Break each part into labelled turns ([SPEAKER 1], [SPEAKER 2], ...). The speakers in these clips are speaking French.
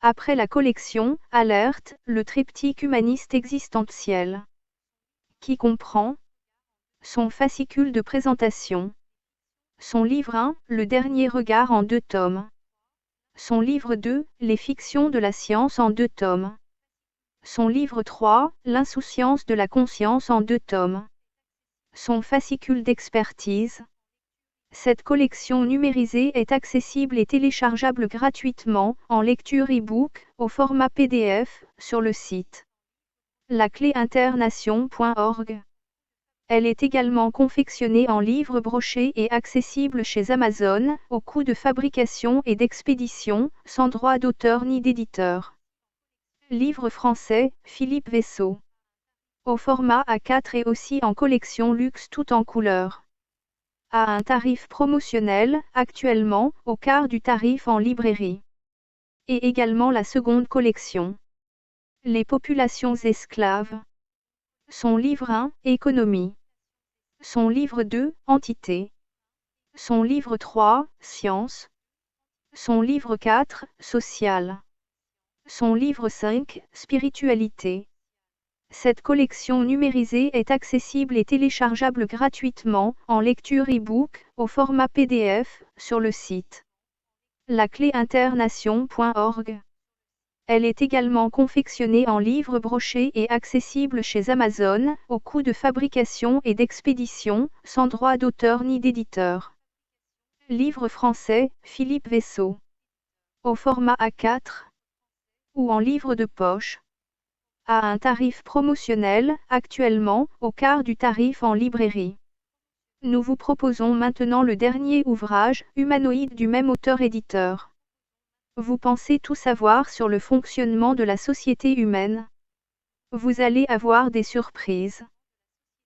[SPEAKER 1] Après la collection « Alerte », le triptyque humaniste existentiel, qui comprend son fascicule de présentation, son livre 1, Le dernier regard en 2 tomes, son livre 2, Les fictions de la science en 2 tomes, son livre 3, L'insouciance de la conscience en 2 tomes, son fascicule d'expertise. Cette collection numérisée est accessible et téléchargeable gratuitement, en lecture e-book, au format PDF, sur le site lacléinternation.org. Elle est également confectionnée en livre broché et accessible chez Amazon, au coût de fabrication et d'expédition, sans droit d'auteur ni d'éditeur. Livre français, Philippe Vaisseau. Au format A4 et aussi en collection luxe tout en couleur. À un tarif promotionnel, actuellement, au quart du tarif en librairie. Et également la seconde collection. Les populations esclaves. Son livre 1, Économie. Son livre 2, Entité. Son livre 3, Science. Son livre 4, Social. Son livre 5, Spiritualité. Cette collection numérisée est accessible et téléchargeable gratuitement, en lecture e-book, au format PDF, sur le site lacléinternation.org. Elle est également confectionnée en livre broché et accessible chez Amazon, au coût de fabrication et d'expédition, sans droit d'auteur ni d'éditeur. Livre français, Philippe Vaisseau. Au format A4 ou en livre de poche. À un tarif promotionnel, actuellement, au quart du tarif en librairie. Nous vous proposons maintenant le dernier ouvrage, Humanoïde du même auteur-éditeur. Vous pensez tout savoir sur le fonctionnement de la société humaine? Vous allez avoir des surprises.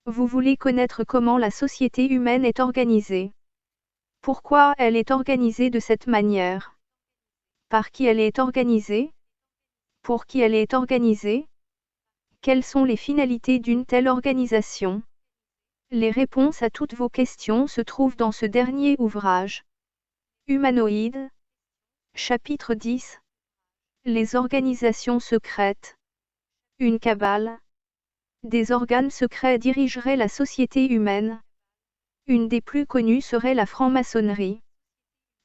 [SPEAKER 1] Vous voulez connaître comment la société humaine est organisée? Pourquoi elle est organisée de cette manière? Par qui elle est organisée? Pour qui elle est organisée? Quelles sont les finalités d'une telle organisation? Les réponses à toutes vos questions se trouvent dans ce dernier ouvrage. Humanoïde. Chapitre 10. Les organisations secrètes. Une cabale. Des organes secrets dirigeraient la société humaine. Une des plus connues serait la franc-maçonnerie.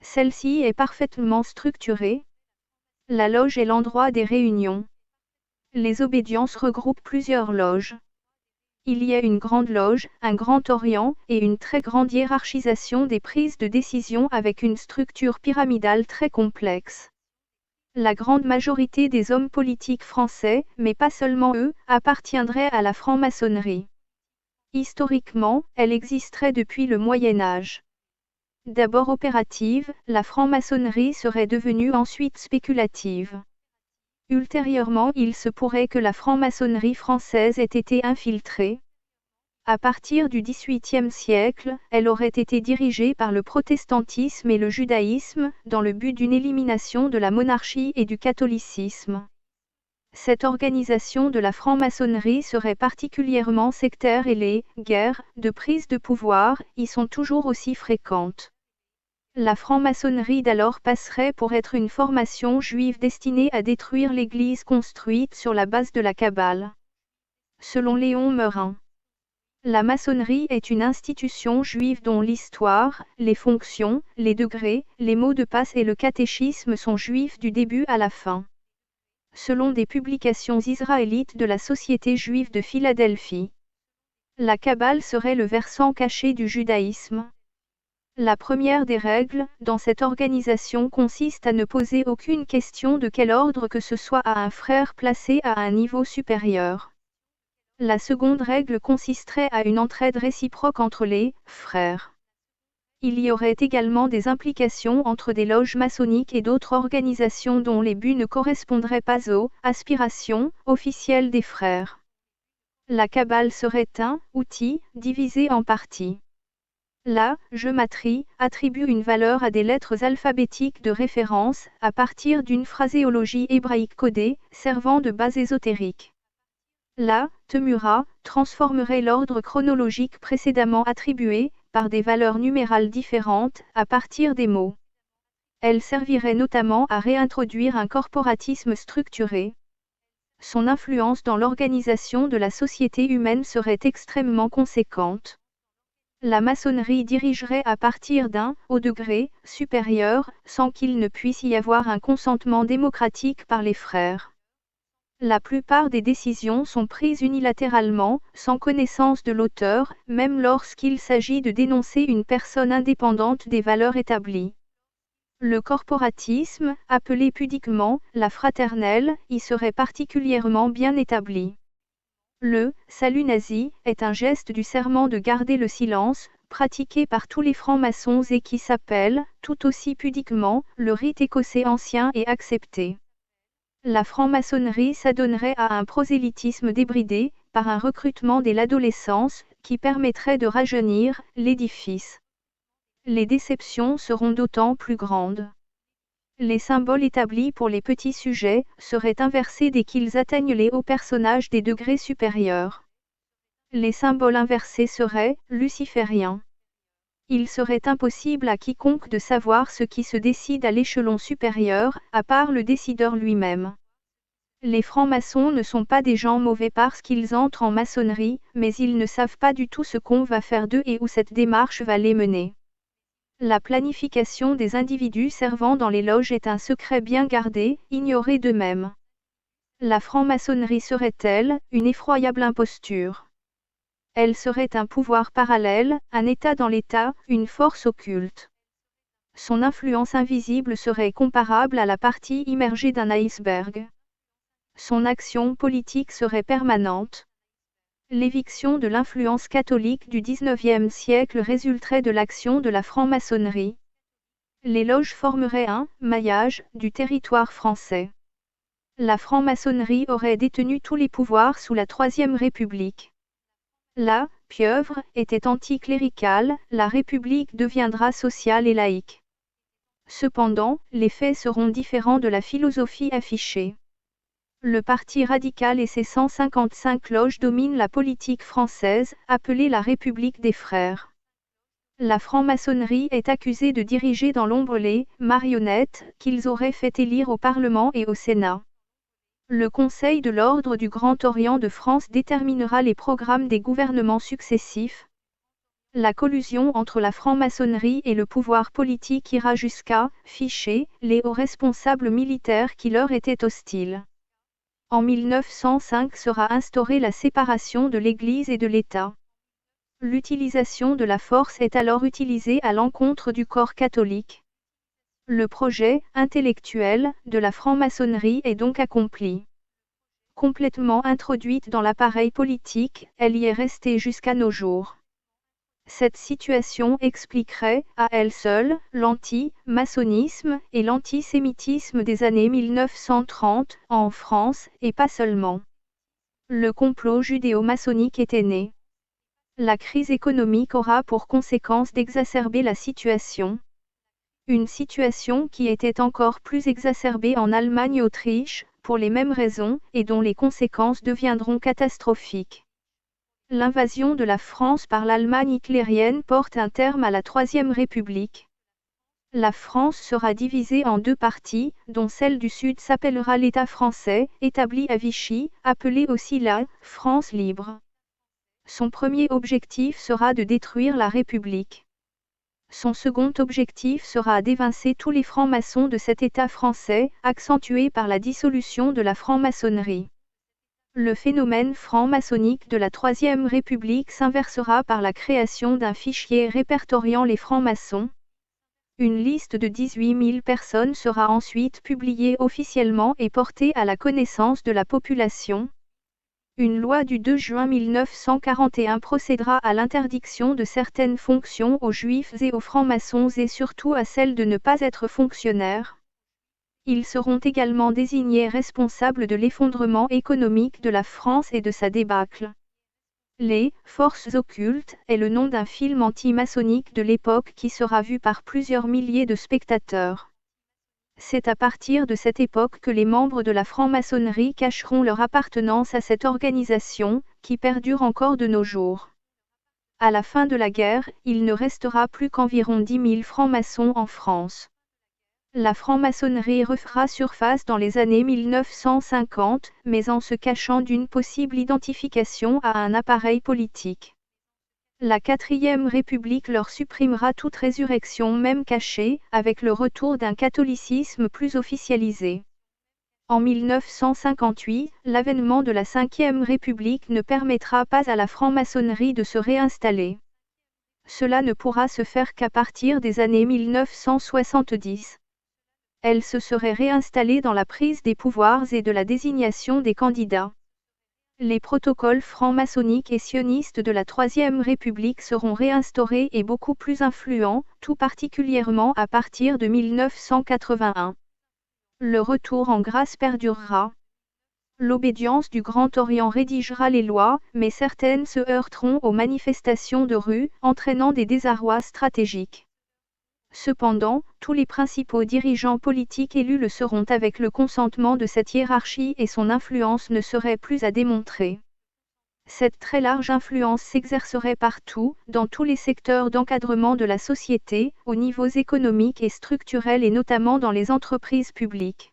[SPEAKER 1] Celle-ci est parfaitement structurée. La loge est l'endroit des réunions. Les obédiences regroupent plusieurs loges. Il y a une grande loge, un grand orient, et une très grande hiérarchisation des prises de décision avec une structure pyramidale très complexe. La grande majorité des hommes politiques français, mais pas seulement eux, appartiendraient à la franc-maçonnerie. Historiquement, elle existerait depuis le Moyen Âge. D'abord opérative, la franc-maçonnerie serait devenue ensuite spéculative. Ultérieurement, il se pourrait que la franc-maçonnerie française ait été infiltrée. À partir du XVIIIe siècle, elle aurait été dirigée par le protestantisme et le judaïsme, dans le but d'une élimination de la monarchie et du catholicisme. Cette organisation de la franc-maçonnerie serait particulièrement sectaire et les guerres de prise de pouvoir y sont toujours aussi fréquentes. La franc-maçonnerie d'alors passerait pour être une formation juive destinée à détruire l'Église construite sur la base de la Kabbale. Selon Léon Meurin, la maçonnerie est une institution juive dont l'histoire, les fonctions, les degrés, les mots de passe et le catéchisme sont juifs du début à la fin. Selon des publications israélites de la Société juive de Philadelphie, la Kabbale serait le versant caché du judaïsme. La première des règles, dans cette organisation consiste à ne poser aucune question de quel ordre que ce soit à un frère placé à un niveau supérieur. La seconde règle consisterait à une entraide réciproque entre les frères. Il y aurait également des implications entre des loges maçonniques et d'autres organisations dont les buts ne correspondraient pas aux aspirations officielles des frères. La Kabbale serait un outil divisé en parties. La gematrie attribue une valeur à des lettres alphabétiques de référence, à partir d'une phraséologie hébraïque codée, servant de base ésotérique. La temura transformerait l'ordre chronologique précédemment attribué, par des valeurs numérales différentes, à partir des mots. Elle servirait notamment à réintroduire un corporatisme structuré. Son influence dans l'organisation de la société humaine serait extrêmement conséquente. La maçonnerie dirigerait à partir d'un haut degré supérieur, sans qu'il ne puisse y avoir un consentement démocratique par les frères. La plupart des décisions sont prises unilatéralement, sans connaissance de l'auteur, même lorsqu'il s'agit de dénoncer une personne indépendante des valeurs établies. Le corporatisme, appelé pudiquement la fraternelle, y serait particulièrement bien établi. Le salut nazi est un geste du serment de garder le silence, pratiqué par tous les francs-maçons et qui s'appelle, tout aussi pudiquement, le rite écossais ancien et accepté. La franc-maçonnerie s'adonnerait à un prosélytisme débridé, par un recrutement dès l'adolescence, qui permettrait de rajeunir l'édifice. Les déceptions seront d'autant plus grandes. Les symboles établis pour les petits sujets seraient inversés dès qu'ils atteignent les hauts personnages des degrés supérieurs. Les symboles inversés seraient lucifériens. Il serait impossible à quiconque de savoir ce qui se décide à l'échelon supérieur, à part le décideur lui-même. Les francs-maçons ne sont pas des gens mauvais parce qu'ils entrent en maçonnerie, mais ils ne savent pas du tout ce qu'on va faire d'eux et où cette démarche va les mener. La planification des individus servant dans les loges est un secret bien gardé, ignoré d'eux-mêmes. La franc-maçonnerie serait-elle une effroyable imposture? Elle serait un pouvoir parallèle, un État dans l'État, une force occulte. Son influence invisible serait comparable à la partie immergée d'un iceberg. Son action politique serait permanente. L'éviction de l'influence catholique du XIXe siècle résulterait de l'action de la franc-maçonnerie. Les loges formeraient un maillage du territoire français. La franc-maçonnerie aurait détenu tous les pouvoirs sous la Troisième République. La pieuvre était anticléricale, la République deviendra sociale et laïque. Cependant, les faits seront différents de la philosophie affichée. Le Parti radical et ses 155 loges dominent la politique française, appelée la République des Frères. La franc-maçonnerie est accusée de diriger dans l'ombre les marionnettes qu'ils auraient fait élire au Parlement et au Sénat. Le Conseil de l'Ordre du Grand Orient de France déterminera les programmes des gouvernements successifs. La collusion entre la franc-maçonnerie et le pouvoir politique ira jusqu'à ficher les hauts responsables militaires qui leur étaient hostiles. En 1905 sera instaurée la séparation de l'Église et de l'État. L'utilisation de la force est alors utilisée à l'encontre du corps catholique. Le projet intellectuel de la franc-maçonnerie est donc accompli. Complètement introduite dans l'appareil politique, elle y est restée jusqu'à nos jours. Cette situation expliquerait, à elle seule, l'anti-maçonnisme et l'antisémitisme des années 1930, en France, et pas seulement. Le complot judéo-maçonnique était né. La crise économique aura pour conséquence d'exacerber la situation. Une situation qui était encore plus exacerbée en Allemagne et Autriche, pour les mêmes raisons, et dont les conséquences deviendront catastrophiques. L'invasion de la France par l'Allemagne hitlérienne porte un terme à la Troisième République. La France sera divisée en deux parties, dont celle du Sud s'appellera l'État français, établi à Vichy, appelé aussi la France libre. Son premier objectif sera de détruire la République. Son second objectif sera d'évincer tous les francs-maçons de cet État français, accentué par la dissolution de la franc-maçonnerie. Le phénomène franc-maçonnique de la Troisième République s'inversera par la création d'un fichier répertoriant les francs-maçons. Une liste de 18 000 personnes sera ensuite publiée officiellement et portée à la connaissance de la population. Une loi du 2 juin 1941 procédera à l'interdiction de certaines fonctions aux juifs et aux francs-maçons et surtout à celle de ne pas être fonctionnaires. Ils seront également désignés responsables de l'effondrement économique de la France et de sa débâcle. Les forces occultes est le nom d'un film anti-maçonnique de l'époque qui sera vu par plusieurs milliers de spectateurs. C'est à partir de cette époque que les membres de la franc-maçonnerie cacheront leur appartenance à cette organisation, qui perdure encore de nos jours. À la fin de la guerre, il ne restera plus qu'environ 10 000 francs-maçons en France. La franc-maçonnerie refera surface dans les années 1950, mais en se cachant d'une possible identification à un appareil politique. La Quatrième République leur supprimera toute résurrection même cachée, avec le retour d'un catholicisme plus officialisé. En 1958, l'avènement de la Cinquième République ne permettra pas à la franc-maçonnerie de se réinstaller. Cela ne pourra se faire qu'à partir des années 1970. Elle se serait réinstallée dans la prise des pouvoirs et de la désignation des candidats. Les protocoles francs-maçonniques et sionistes de la Troisième République seront réinstaurés et beaucoup plus influents, tout particulièrement à partir de 1981. Le retour en grâce perdurera. L'obédience du Grand Orient rédigera les lois, mais certaines se heurteront aux manifestations de rue, entraînant des désarrois stratégiques. Cependant, tous les principaux dirigeants politiques élus le seront avec le consentement de cette hiérarchie et son influence ne serait plus à démontrer. Cette très large influence s'exercerait partout, dans tous les secteurs d'encadrement de la société, aux niveaux économiques et structurels et notamment dans les entreprises publiques.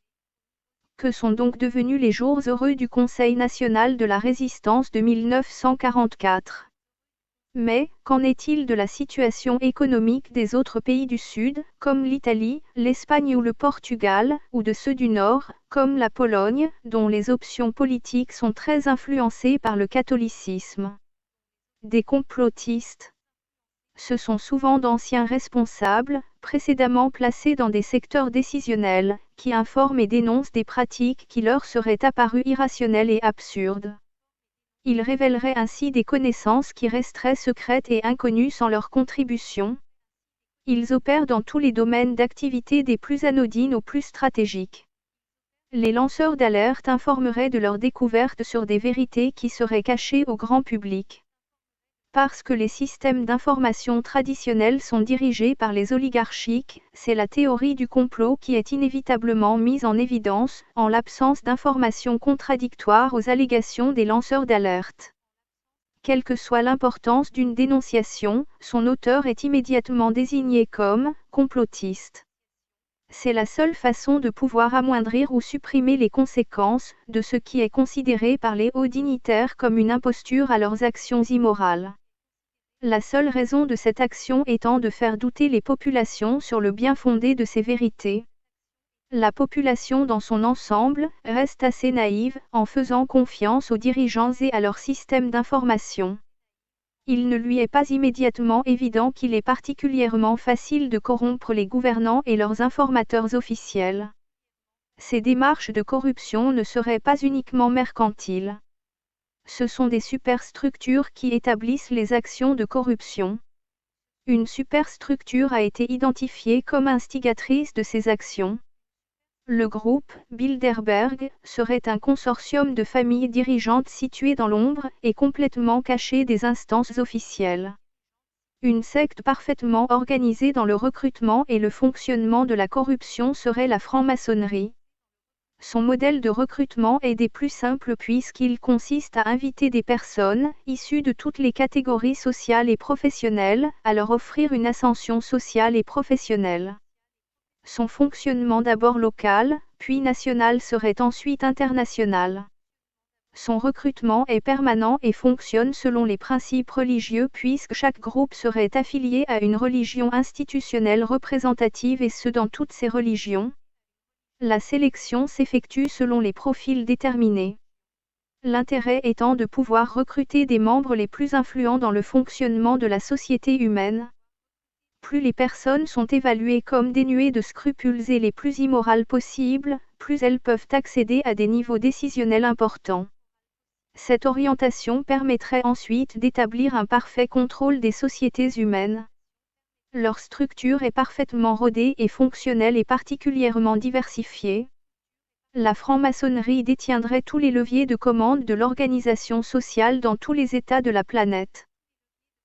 [SPEAKER 1] Que sont donc devenus les jours heureux du Conseil national de la résistance de 1944 ? Mais, qu'en est-il de la situation économique des autres pays du Sud, comme l'Italie, l'Espagne ou le Portugal, ou de ceux du Nord, comme la Pologne, dont les options politiques sont très influencées par le catholicisme ? Des complotistes. Ce sont souvent d'anciens responsables, précédemment placés dans des secteurs décisionnels, qui informent et dénoncent des pratiques qui leur seraient apparues irrationnelles et absurdes. Ils révéleraient ainsi des connaissances qui resteraient secrètes et inconnues sans leur contribution. Ils opèrent dans tous les domaines d'activité des plus anodines aux plus stratégiques. Les lanceurs d'alerte informeraient de leurs découvertes sur des vérités qui seraient cachées au grand public. Parce que les systèmes d'information traditionnels sont dirigés par les oligarchiques, c'est la théorie du complot qui est inévitablement mise en évidence, en l'absence d'informations contradictoires aux allégations des lanceurs d'alerte. Quelle que soit l'importance d'une dénonciation, son auteur est immédiatement désigné comme complotiste. C'est la seule façon de pouvoir amoindrir ou supprimer les conséquences de ce qui est considéré par les hauts dignitaires comme une imposture à leurs actions immorales. La seule raison de cette action étant de faire douter les populations sur le bien-fondé de ces vérités. La population dans son ensemble reste assez naïve en faisant confiance aux dirigeants et à leur système d'information. Il ne lui est pas immédiatement évident qu'il est particulièrement facile de corrompre les gouvernants et leurs informateurs officiels. Ces démarches de corruption ne seraient pas uniquement mercantiles. Ce sont des superstructures qui établissent les actions de corruption. Une superstructure a été identifiée comme instigatrice de ces actions. Le groupe Bilderberg serait un consortium de familles dirigeantes situées dans l'ombre et complètement cachées des instances officielles. Une secte parfaitement organisée dans le recrutement et le fonctionnement de la corruption serait la franc-maçonnerie. Son modèle de recrutement est des plus simples puisqu'il consiste à inviter des personnes, issues de toutes les catégories sociales et professionnelles, à leur offrir une ascension sociale et professionnelle. Son fonctionnement d'abord local, puis national serait ensuite international. Son recrutement est permanent et fonctionne selon les principes religieux puisque chaque groupe serait affilié à une religion institutionnelle représentative et ce dans toutes ces religions. La sélection s'effectue selon les profils déterminés. L'intérêt étant de pouvoir recruter des membres les plus influents dans le fonctionnement de la société humaine. Plus les personnes sont évaluées comme dénuées de scrupules et les plus immorales possibles, plus elles peuvent accéder à des niveaux décisionnels importants. Cette orientation permettrait ensuite d'établir un parfait contrôle des sociétés humaines. Leur structure est parfaitement rodée et fonctionnelle et particulièrement diversifiée. La franc-maçonnerie détiendrait tous les leviers de commande de l'organisation sociale dans tous les États de la planète.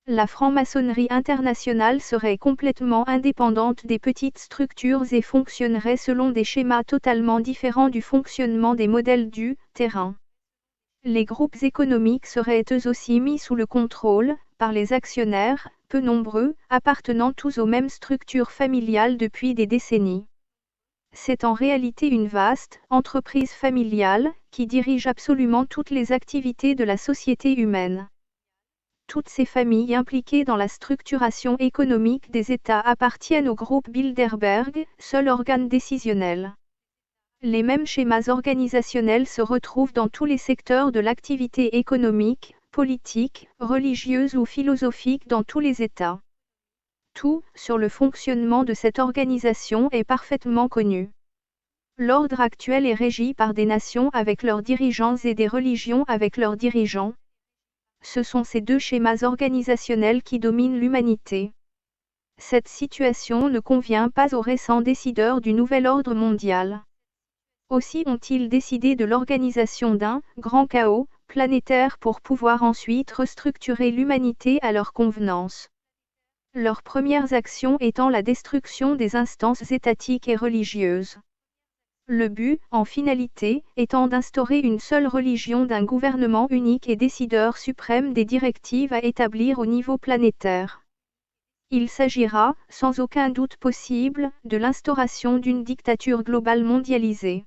[SPEAKER 1] La franc-maçonnerie internationale serait complètement indépendante des petites structures et fonctionnerait selon des schémas totalement différents du fonctionnement des modèles du terrain. Les groupes économiques seraient eux aussi mis sous le contrôle, par les actionnaires, peu nombreux, appartenant tous aux mêmes structures familiales depuis des décennies. C'est en réalité une vaste entreprise familiale qui dirige absolument toutes les activités de la société humaine. Toutes ces familles impliquées dans la structuration économique des États appartiennent au groupe Bilderberg, seul organe décisionnel. Les mêmes schémas organisationnels se retrouvent dans tous les secteurs de l'activité économique, politique, religieuse ou philosophique dans tous les États. Tout, sur le fonctionnement de cette organisation est parfaitement connu. L'ordre actuel est régi par des nations avec leurs dirigeants et des religions avec leurs dirigeants. Ce sont ces deux schémas organisationnels qui dominent l'humanité. Cette situation ne convient pas aux récents décideurs du nouvel ordre mondial. Aussi ont-ils décidé de l'organisation d'un grand chaos planétaire pour pouvoir ensuite restructurer l'humanité à leur convenance. Leurs premières actions étant la destruction des instances étatiques et religieuses. Le but, en finalité, étant d'instaurer une seule religion d'un gouvernement unique et décideur suprême des directives à établir au niveau planétaire. Il s'agira, sans aucun doute possible, de l'instauration d'une dictature globale mondialisée.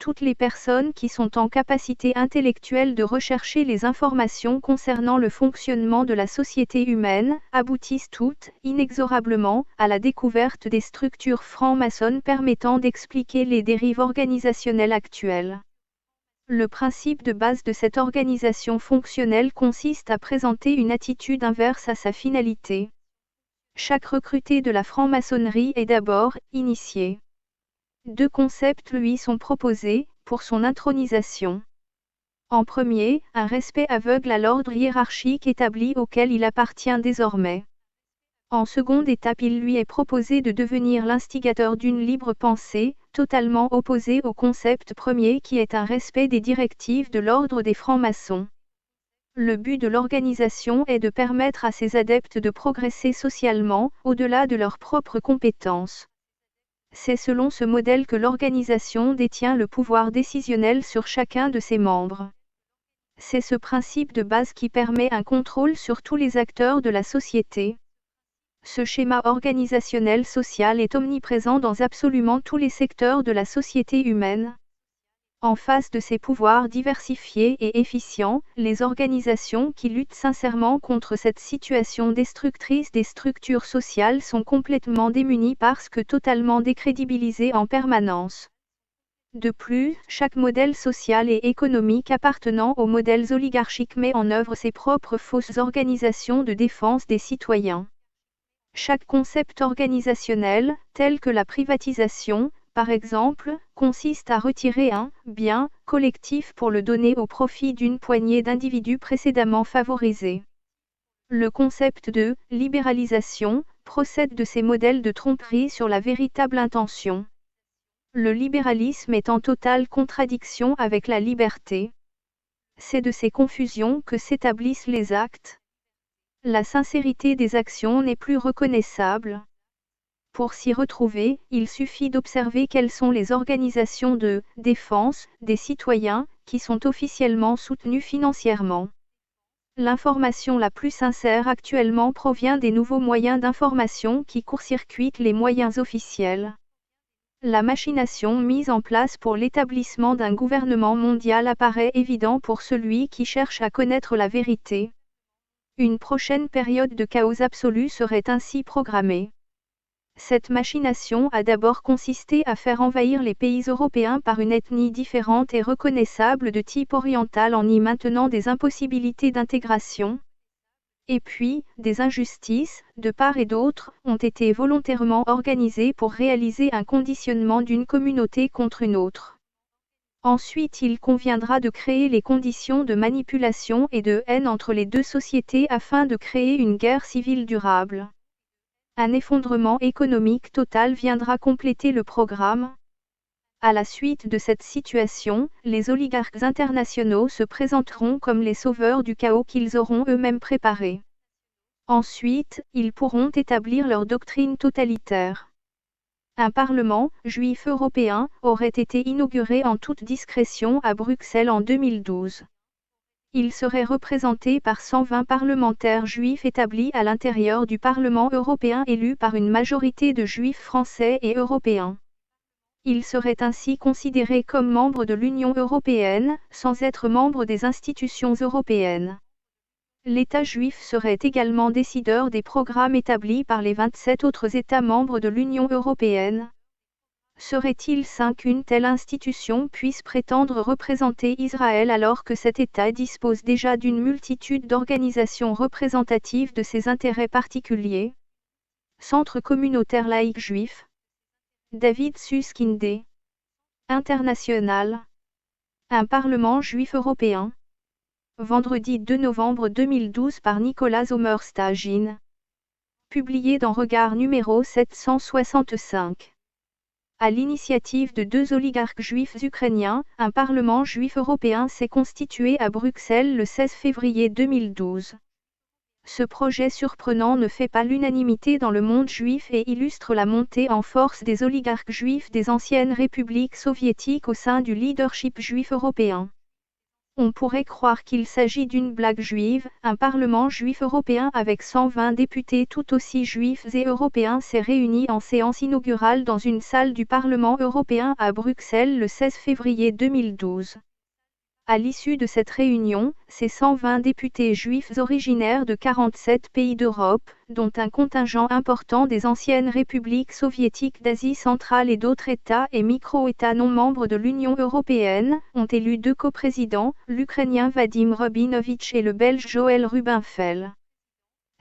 [SPEAKER 1] Toutes les personnes qui sont en capacité intellectuelle de rechercher les informations concernant le fonctionnement de la société humaine, aboutissent toutes, inexorablement, à la découverte des structures franc-maçonnes permettant d'expliquer les dérives organisationnelles actuelles. Le principe de base de cette organisation fonctionnelle consiste à présenter une attitude inverse à sa finalité. Chaque recruté de la franc-maçonnerie est d'abord initié. Deux concepts lui sont proposés, pour son intronisation. En premier, un respect aveugle à l'ordre hiérarchique établi auquel il appartient désormais. En seconde étape, il lui est proposé de devenir l'instigateur d'une libre pensée, totalement opposée au concept premier qui est un respect des directives de l'ordre des francs-maçons. Le but de l'organisation est de permettre à ses adeptes de progresser socialement, au-delà de leurs propres compétences. C'est selon ce modèle que l'organisation détient le pouvoir décisionnel sur chacun de ses membres. C'est ce principe de base qui permet un contrôle sur tous les acteurs de la société. Ce schéma organisationnel social est omniprésent dans absolument tous les secteurs de la société humaine. En face de ces pouvoirs diversifiés et efficients, les organisations qui luttent sincèrement contre cette situation destructrice des structures sociales sont complètement démunies parce que totalement décrédibilisées en permanence. De plus, chaque modèle social et économique appartenant aux modèles oligarchiques met en œuvre ses propres fausses organisations de défense des citoyens. Chaque concept organisationnel, tel que la privatisation, par exemple, consiste à retirer un bien collectif pour le donner au profit d'une poignée d'individus précédemment favorisés. Le concept de libéralisation procède de ces modèles de tromperie sur la véritable intention. Le libéralisme est en totale contradiction avec la liberté. C'est de ces confusions que s'établissent les actes. La sincérité des actions n'est plus reconnaissable. Pour s'y retrouver, il suffit d'observer quelles sont les organisations de défense des citoyens qui sont officiellement soutenues financièrement. L'information la plus sincère actuellement provient des nouveaux moyens d'information qui court-circuitent les moyens officiels. La machination mise en place pour l'établissement d'un gouvernement mondial apparaît évident pour celui qui cherche à connaître la vérité. Une prochaine période de chaos absolu serait ainsi programmée. Cette machination a d'abord consisté à faire envahir les pays européens par une ethnie différente et reconnaissable de type oriental en y maintenant des impossibilités d'intégration. Et puis, des injustices, de part et d'autre, ont été volontairement organisées pour réaliser un conditionnement d'une communauté contre une autre. Ensuite, il conviendra de créer les conditions de manipulation et de haine entre les deux sociétés afin de créer une guerre civile durable. Un effondrement économique total viendra compléter le programme. À la suite de cette situation, les oligarques internationaux se présenteront comme les sauveurs du chaos qu'ils auront eux-mêmes préparé. Ensuite, ils pourront établir leur doctrine totalitaire. Un parlement juif européen aurait été inauguré en toute discrétion à Bruxelles en 2012. Il serait représenté par 120 parlementaires juifs établis à l'intérieur du Parlement européen élus par une majorité de juifs français et européens. Ils seraient ainsi considérés comme membres de l'Union européenne, sans être membres des institutions européennes. L'État juif serait également décideur des programmes établis par les 27 autres États membres de l'Union européenne. Serait-il sain qu'une telle institution puisse prétendre représenter Israël alors que cet État dispose déjà d'une multitude d'organisations représentatives de ses intérêts particuliers? Centre communautaire laïque juif. David Susskind. International. Un Parlement juif européen. Vendredi 2 novembre 2012 par Nicolas Omer-Stagin. Publié dans Regard numéro 765. À l'initiative de deux oligarques juifs ukrainiens, un Parlement juif européen s'est constitué à Bruxelles le 16 février 2012. Ce projet surprenant ne fait pas l'unanimité dans le monde juif et illustre la montée en force des oligarques juifs des anciennes républiques soviétiques au sein du leadership juif européen. On pourrait croire qu'il s'agit d'une blague juive. Un Parlement juif européen avec 120 députés tout aussi juifs et européens s'est réuni en séance inaugurale dans une salle du Parlement européen à Bruxelles le 16 février 2012. À l'issue de cette réunion, ces 120 députés juifs originaires de 47 pays d'Europe, dont un contingent important des anciennes républiques soviétiques d'Asie centrale et d'autres États et micro-États non membres de l'Union européenne, ont élu deux coprésidents, l'Ukrainien Vadim Rabinovitch et le Belge Joël Rubinfeld.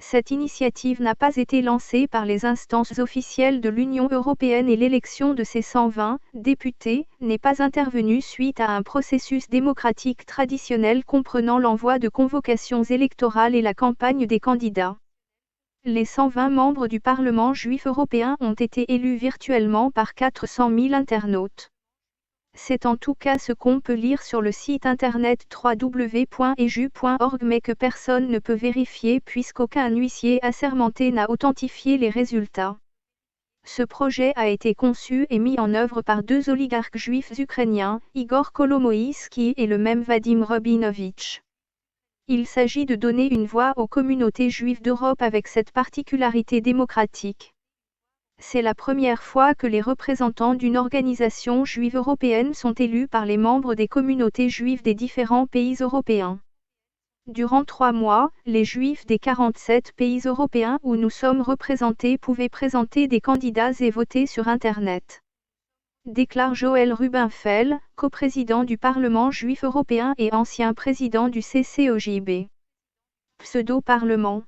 [SPEAKER 1] Cette initiative n'a pas été lancée par les instances officielles de l'Union européenne et l'élection de ces 120 députés n'est pas intervenue suite à un processus démocratique traditionnel comprenant l'envoi de convocations électorales et la campagne des candidats. Les 120 membres du Parlement juif européen ont été élus virtuellement par 400 000 internautes. C'est en tout cas ce qu'on peut lire sur le site internet www.eju.org mais que personne ne peut vérifier puisqu'aucun huissier assermenté n'a authentifié les résultats. Ce projet a été conçu et mis en œuvre par deux oligarques juifs ukrainiens, Igor Kolomoïski et le même Vadim Rabinovitch. Il s'agit de donner une voix aux communautés juives d'Europe avec cette particularité démocratique. C'est la première fois que les représentants d'une organisation juive européenne sont élus par les membres des communautés juives des différents pays européens. Durant 3 mois, les Juifs des 47 pays européens où nous sommes représentés pouvaient présenter des candidats et voter sur Internet. Déclare Joël Rubinfeld, coprésident du Parlement juif européen et ancien président du CCOJB. Pseudo-parlement.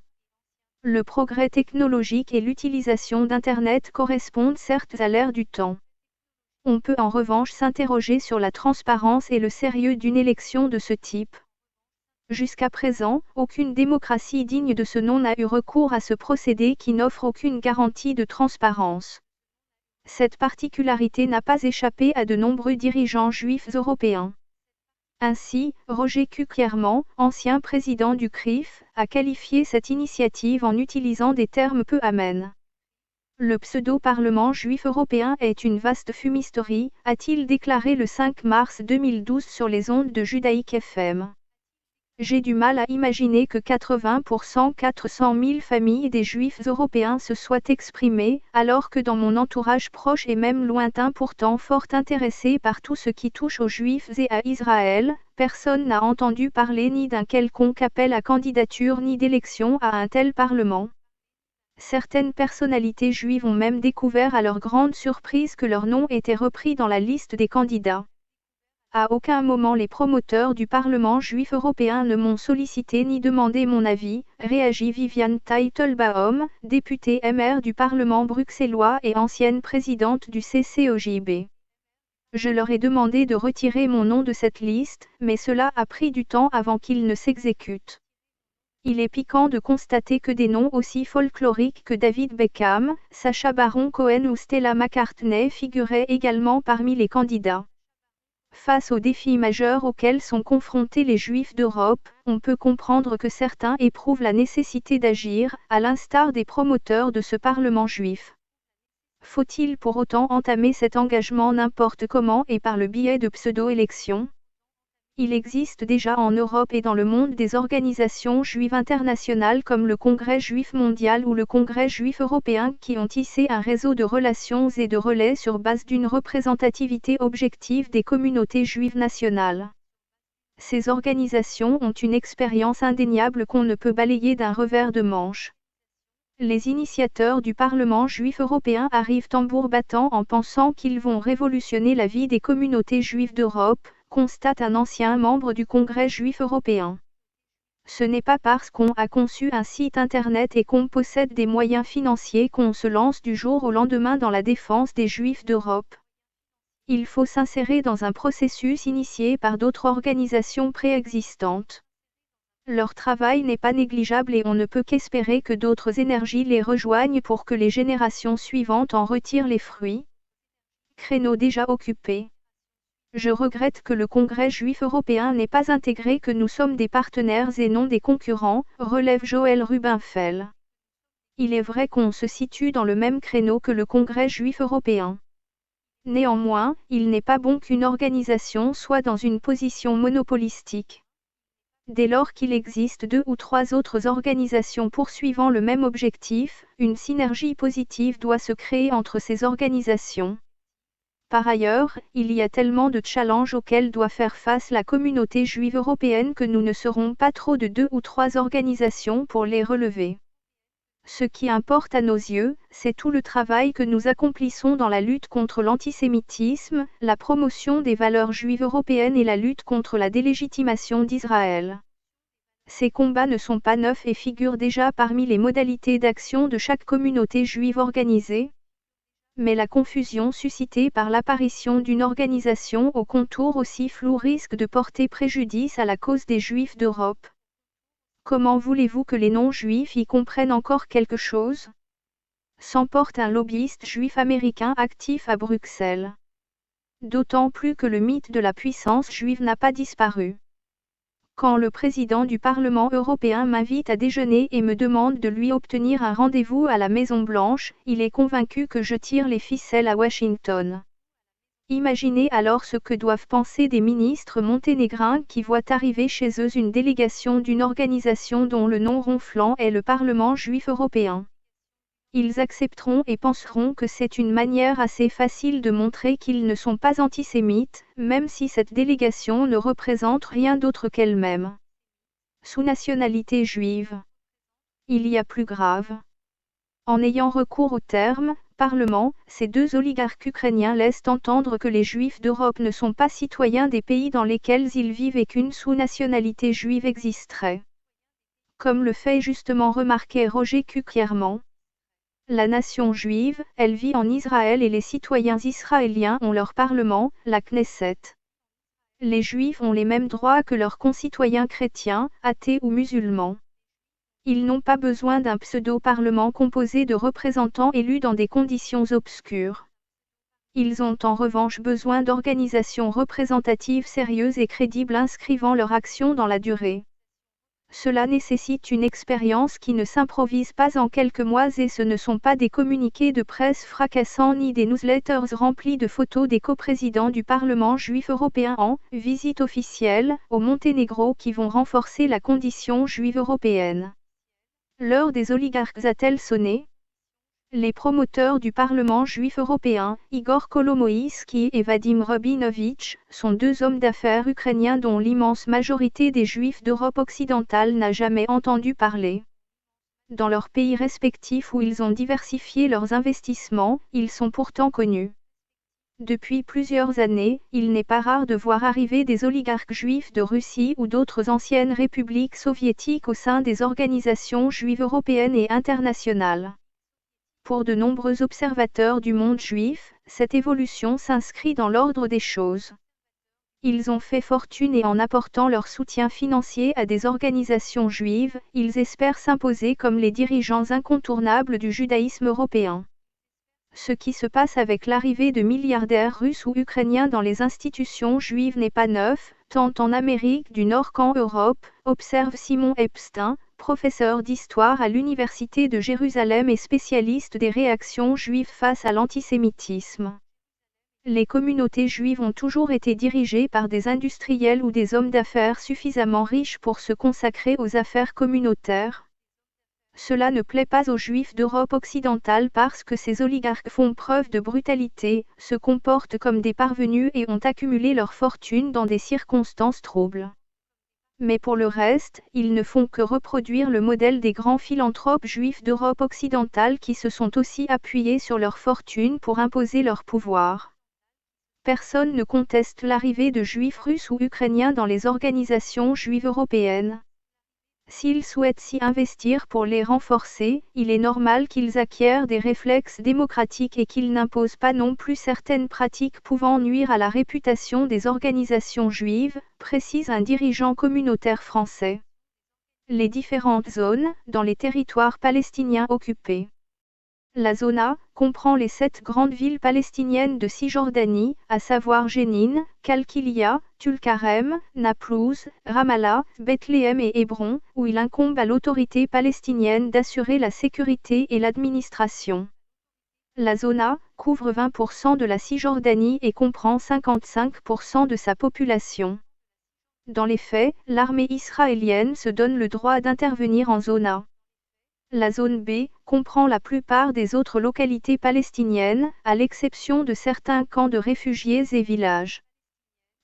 [SPEAKER 1] Le progrès technologique et l'utilisation d'Internet correspondent certes à l'ère du temps. On peut en revanche s'interroger sur la transparence et le sérieux d'une élection de ce type. Jusqu'à présent, aucune démocratie digne de ce nom n'a eu recours à ce procédé qui n'offre aucune garantie de transparence. Cette particularité n'a pas échappé à de nombreux dirigeants juifs européens. Ainsi, Roger Kuckerman, ancien président du CRIF, a qualifié cette initiative en utilisant des termes peu amènes. Le pseudo-parlement juif européen est une vaste fumisterie, a-t-il déclaré le 5 mars 2012 sur les ondes de Judaïque FM. J'ai du mal à imaginer que 80% 400 000 familles des Juifs européens se soient exprimées, alors que dans mon entourage proche et même lointain pourtant fort intéressé par tout ce qui touche aux Juifs et à Israël, personne n'a entendu parler ni d'un quelconque appel à candidature ni d'élection à un tel parlement. Certaines personnalités juives ont même découvert à leur grande surprise que leur nom était repris dans la liste des candidats. À aucun moment les promoteurs du Parlement juif européen ne m'ont sollicité ni demandé mon avis, réagit Viviane Teitelbaum, députée MR du Parlement bruxellois et ancienne présidente du CCOJB. Je leur ai demandé de retirer mon nom de cette liste, mais cela a pris du temps avant qu'il ne s'exécute. Il est piquant de constater que des noms aussi folkloriques que David Beckham, Sacha Baron Cohen ou Stella McCartney figuraient également parmi les candidats. Face aux défis majeurs auxquels sont confrontés les Juifs d'Europe, on peut comprendre que certains éprouvent la nécessité d'agir, à l'instar des promoteurs de ce Parlement juif. Faut-il pour autant entamer cet engagement n'importe comment et par le biais de pseudo-élections ? Il existe déjà en Europe et dans le monde des organisations juives internationales comme le Congrès juif mondial ou le Congrès juif européen qui ont tissé un réseau de relations et de relais sur base d'une représentativité objective des communautés juives nationales. Ces organisations ont une expérience indéniable qu'on ne peut balayer d'un revers de manche. Les initiateurs du Parlement juif européen arrivent tambour battant en pensant qu'ils vont révolutionner la vie des communautés juives d'Europe, constate un ancien membre du Congrès juif européen. Ce n'est pas parce qu'on a conçu un site internet et qu'on possède des moyens financiers qu'on se lance du jour au lendemain dans la défense des Juifs d'Europe. Il faut s'insérer dans un processus initié par d'autres organisations préexistantes. Leur travail n'est pas négligeable et on ne peut qu'espérer que d'autres énergies les rejoignent pour que les générations suivantes en retirent les fruits. Créneau déjà occupé. Je regrette que le Congrès juif européen n'ait pas intégré que nous sommes des partenaires et non des concurrents, relève Joël Rubinfeld. Il est vrai qu'on se situe dans le même créneau que le Congrès juif européen. Néanmoins, il n'est pas bon qu'une organisation soit dans une position monopolistique. Dès lors qu'il existe 2 ou 3 autres organisations poursuivant le même objectif, une synergie positive doit se créer entre ces organisations. Par ailleurs, il y a tellement de challenges auxquels doit faire face la communauté juive européenne que nous ne serons pas trop de 2 ou 3 organisations pour les relever. Ce qui importe à nos yeux, c'est tout le travail que nous accomplissons dans la lutte contre l'antisémitisme, la promotion des valeurs juives européennes et la lutte contre la délégitimation d'Israël. Ces combats ne sont pas neufs et figurent déjà parmi les modalités d'action de chaque communauté juive organisée. Mais la confusion suscitée par l'apparition d'une organisation aux contours aussi flous risque de porter préjudice à la cause des Juifs d'Europe. Comment voulez-vous que les non-juifs y comprennent encore quelque chose ? S'emporte un lobbyiste juif américain actif à Bruxelles. D'autant plus que le mythe de la puissance juive n'a pas disparu. Quand le président du Parlement européen m'invite à déjeuner et me demande de lui obtenir un rendez-vous à la Maison-Blanche, il est convaincu que je tire les ficelles à Washington. Imaginez alors ce que doivent penser des ministres monténégrins qui voient arriver chez eux une délégation d'une organisation dont le nom ronflant est le Parlement juif européen. Ils accepteront et penseront que c'est une manière assez facile de montrer qu'ils ne sont pas antisémites, même si cette délégation ne représente rien d'autre qu'elle-même. Sous nationalité juive. Il y a plus grave. En ayant recours au terme « Parlement », ces 2 oligarques ukrainiens laissent entendre que les Juifs d'Europe ne sont pas citoyens des pays dans lesquels ils vivent et qu'une sous-nationalité juive existerait. Comme le fait justement remarquer Roger Kukierman. La nation juive, elle vit en Israël et les citoyens israéliens ont leur parlement, la Knesset. Les juifs ont les mêmes droits que leurs concitoyens chrétiens, athées ou musulmans. Ils n'ont pas besoin d'un pseudo-parlement composé de représentants élus dans des conditions obscures. Ils ont en revanche besoin d'organisations représentatives sérieuses et crédibles inscrivant leur action dans la durée. Cela nécessite une expérience qui ne s'improvise pas en quelques mois et ce ne sont pas des communiqués de presse fracassants ni des newsletters remplis de photos des coprésidents du Parlement juif européen en « visite officielle » au Monténégro qui vont renforcer la condition juive européenne. L'heure des oligarques a-t-elle sonné ? Les promoteurs du Parlement juif européen, Igor Kolomoïski et Vadim Rabinovitch, sont 2 hommes d'affaires ukrainiens dont l'immense majorité des Juifs d'Europe occidentale n'a jamais entendu parler. Dans leurs pays respectifs où ils ont diversifié leurs investissements, ils sont pourtant connus. Depuis plusieurs années, il n'est pas rare de voir arriver des oligarques juifs de Russie ou d'autres anciennes républiques soviétiques au sein des organisations juives européennes et internationales. Pour de nombreux observateurs du monde juif, cette évolution s'inscrit dans l'ordre des choses. Ils ont fait fortune et en apportant leur soutien financier à des organisations juives, ils espèrent s'imposer comme les dirigeants incontournables du judaïsme européen. Ce qui se passe avec l'arrivée de milliardaires russes ou ukrainiens dans les institutions juives n'est pas neuf, tant en Amérique du Nord qu'en Europe, observe Simon Epstein, professeur d'histoire à l'Université de Jérusalem et spécialiste des réactions juives face à l'antisémitisme. Les communautés juives ont toujours été dirigées par des industriels ou des hommes d'affaires suffisamment riches pour se consacrer aux affaires communautaires. Cela ne plaît pas aux Juifs d'Europe occidentale parce que ces oligarques font preuve de brutalité, se comportent comme des parvenus et ont accumulé leur fortune dans des circonstances troubles. Mais pour le reste, ils ne font que reproduire le modèle des grands philanthropes juifs d'Europe occidentale qui se sont aussi appuyés sur leur fortune pour imposer leur pouvoir. Personne ne conteste l'arrivée de juifs russes ou ukrainiens dans les organisations juives européennes. S'ils souhaitent s'y investir pour les renforcer, il est normal qu'ils acquièrent des réflexes démocratiques et qu'ils n'imposent pas non plus certaines pratiques pouvant nuire à la réputation des organisations juives, précise un dirigeant communautaire français. Les différentes zones, dans les territoires palestiniens occupés. La zone A comprend les 7 grandes villes palestiniennes de Cisjordanie, à savoir Jénine, Kalkilia, Tulkarem, Naplouse, Ramallah, Bethléem et Hébron, où il incombe à l'autorité palestinienne d'assurer la sécurité et l'administration. La zone A couvre 20% de la Cisjordanie et comprend 55% de sa population. Dans les faits, l'armée israélienne se donne le droit d'intervenir en zone A. La zone B comprend la plupart des autres localités palestiniennes, à l'exception de certains camps de réfugiés et villages.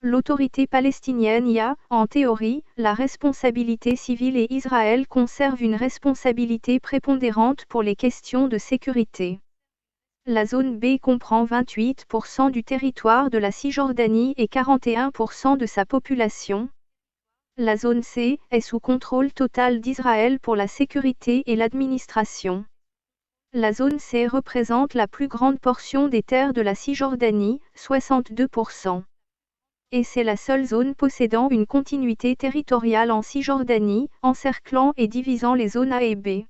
[SPEAKER 1] L'autorité palestinienne y a, en théorie, la responsabilité civile et Israël conserve une responsabilité prépondérante pour les questions de sécurité. La zone B comprend 28% du territoire de la Cisjordanie et 41% de sa population. La zone C est sous contrôle total d'Israël pour la sécurité et l'administration. La zone C représente la plus grande portion des terres de la Cisjordanie, 62%. Et c'est la seule zone possédant une continuité territoriale en Cisjordanie, encerclant et divisant les zones A et B.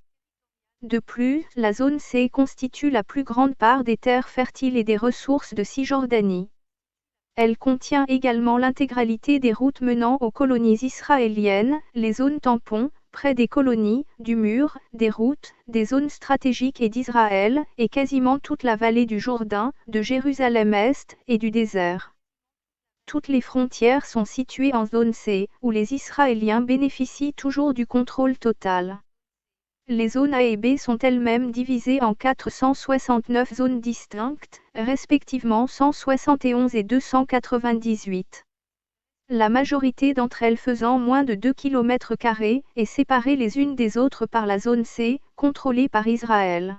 [SPEAKER 1] De plus, la zone C constitue la plus grande part des terres fertiles et des ressources de Cisjordanie. Elle contient également l'intégralité des routes menant aux colonies israéliennes, les zones tampons, près des colonies, du mur, des routes, des zones stratégiques et d'Israël, et quasiment toute la vallée du Jourdain, de Jérusalem-Est, et du désert. Toutes les frontières sont situées en zone C, où les Israéliens bénéficient toujours du contrôle total. Les zones A et B sont elles-mêmes divisées en 469 zones distinctes, respectivement 171 et 298. La majorité d'entre elles faisant moins de 2 km² et séparées les unes des autres par la zone C, contrôlée par Israël.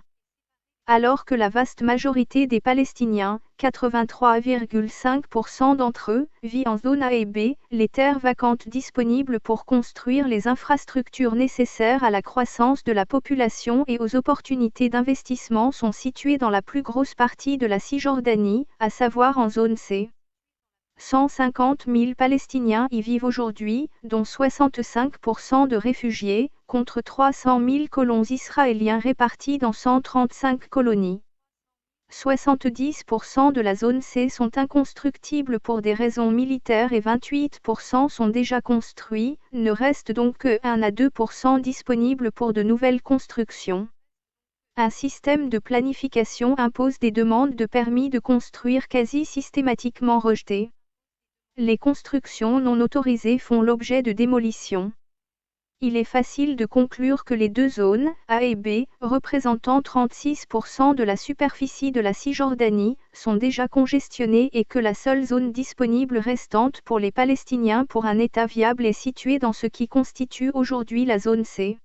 [SPEAKER 1] Alors que la vaste majorité des Palestiniens, 83,5% d'entre eux, vit en zone A et B, les terres vacantes disponibles pour construire les infrastructures nécessaires à la croissance de la population et aux opportunités d'investissement sont situées dans la plus grosse partie de la Cisjordanie, à savoir en zone C. 150 000 Palestiniens y vivent aujourd'hui, dont 65% de réfugiés, contre 300 000 colons israéliens répartis dans 135 colonies. 70% de la zone C sont inconstructibles pour des raisons militaires et 28% sont déjà construits, ne reste donc que 1 à 2% disponibles pour de nouvelles constructions. Un système de planification impose des demandes de permis de construire quasi systématiquement rejetées. Les constructions non autorisées font l'objet de démolition. Il est facile de conclure que les deux zones, A et B, représentant 36% de la superficie de la Cisjordanie, sont déjà congestionnées et que la seule zone disponible restante pour les Palestiniens pour un État viable est située dans ce qui constitue aujourd'hui la zone C.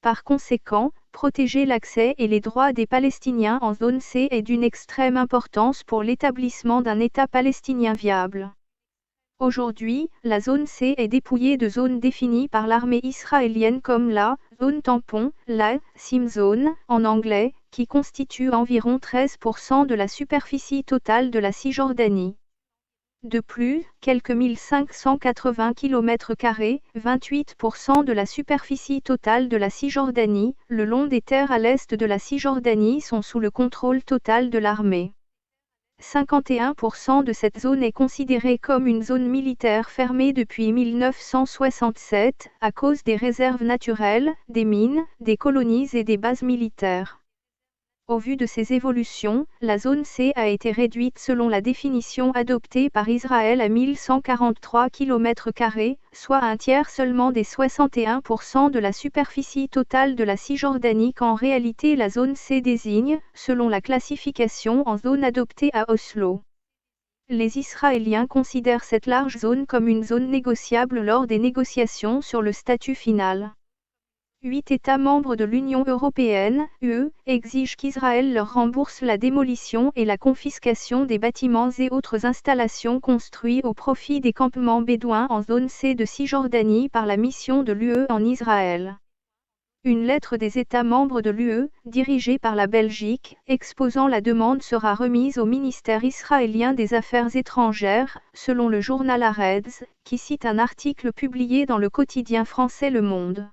[SPEAKER 1] Par conséquent, protéger l'accès et les droits des Palestiniens en zone C est d'une extrême importance pour l'établissement d'un État palestinien viable. Aujourd'hui, la zone C est dépouillée de zones définies par l'armée israélienne comme la zone tampon, la Sim Zone, en anglais, qui constitue environ 13% de la superficie totale de la Cisjordanie. De plus, quelques 1580 km², 28% de la superficie totale de la Cisjordanie, le long des terres à l'est de la Cisjordanie sont sous le contrôle total de l'armée. 51% de cette zone est considérée comme une zone militaire fermée depuis 1967, à cause des réserves naturelles, des mines, des colonies et des bases militaires. Au vu de ces évolutions, la zone C a été réduite selon la définition adoptée par Israël à 1143 km², soit un tiers seulement des 61% de la superficie totale de la Cisjordanie qu'en réalité la zone C désigne, selon la classification en zone adoptée à Oslo. Les Israéliens considèrent cette large zone comme une zone négociable lors des négociations sur le statut final. 8 États membres de l'Union européenne, UE, exigent qu'Israël leur rembourse la démolition et la confiscation des bâtiments et autres installations construits au profit des campements bédouins en zone C de Cisjordanie par la mission de l'UE en Israël. Une lettre des États membres de l'UE, dirigée par la Belgique, exposant la demande sera remise au ministère israélien des Affaires étrangères, selon le journal Haaretz, qui cite un article publié dans le quotidien français Le Monde.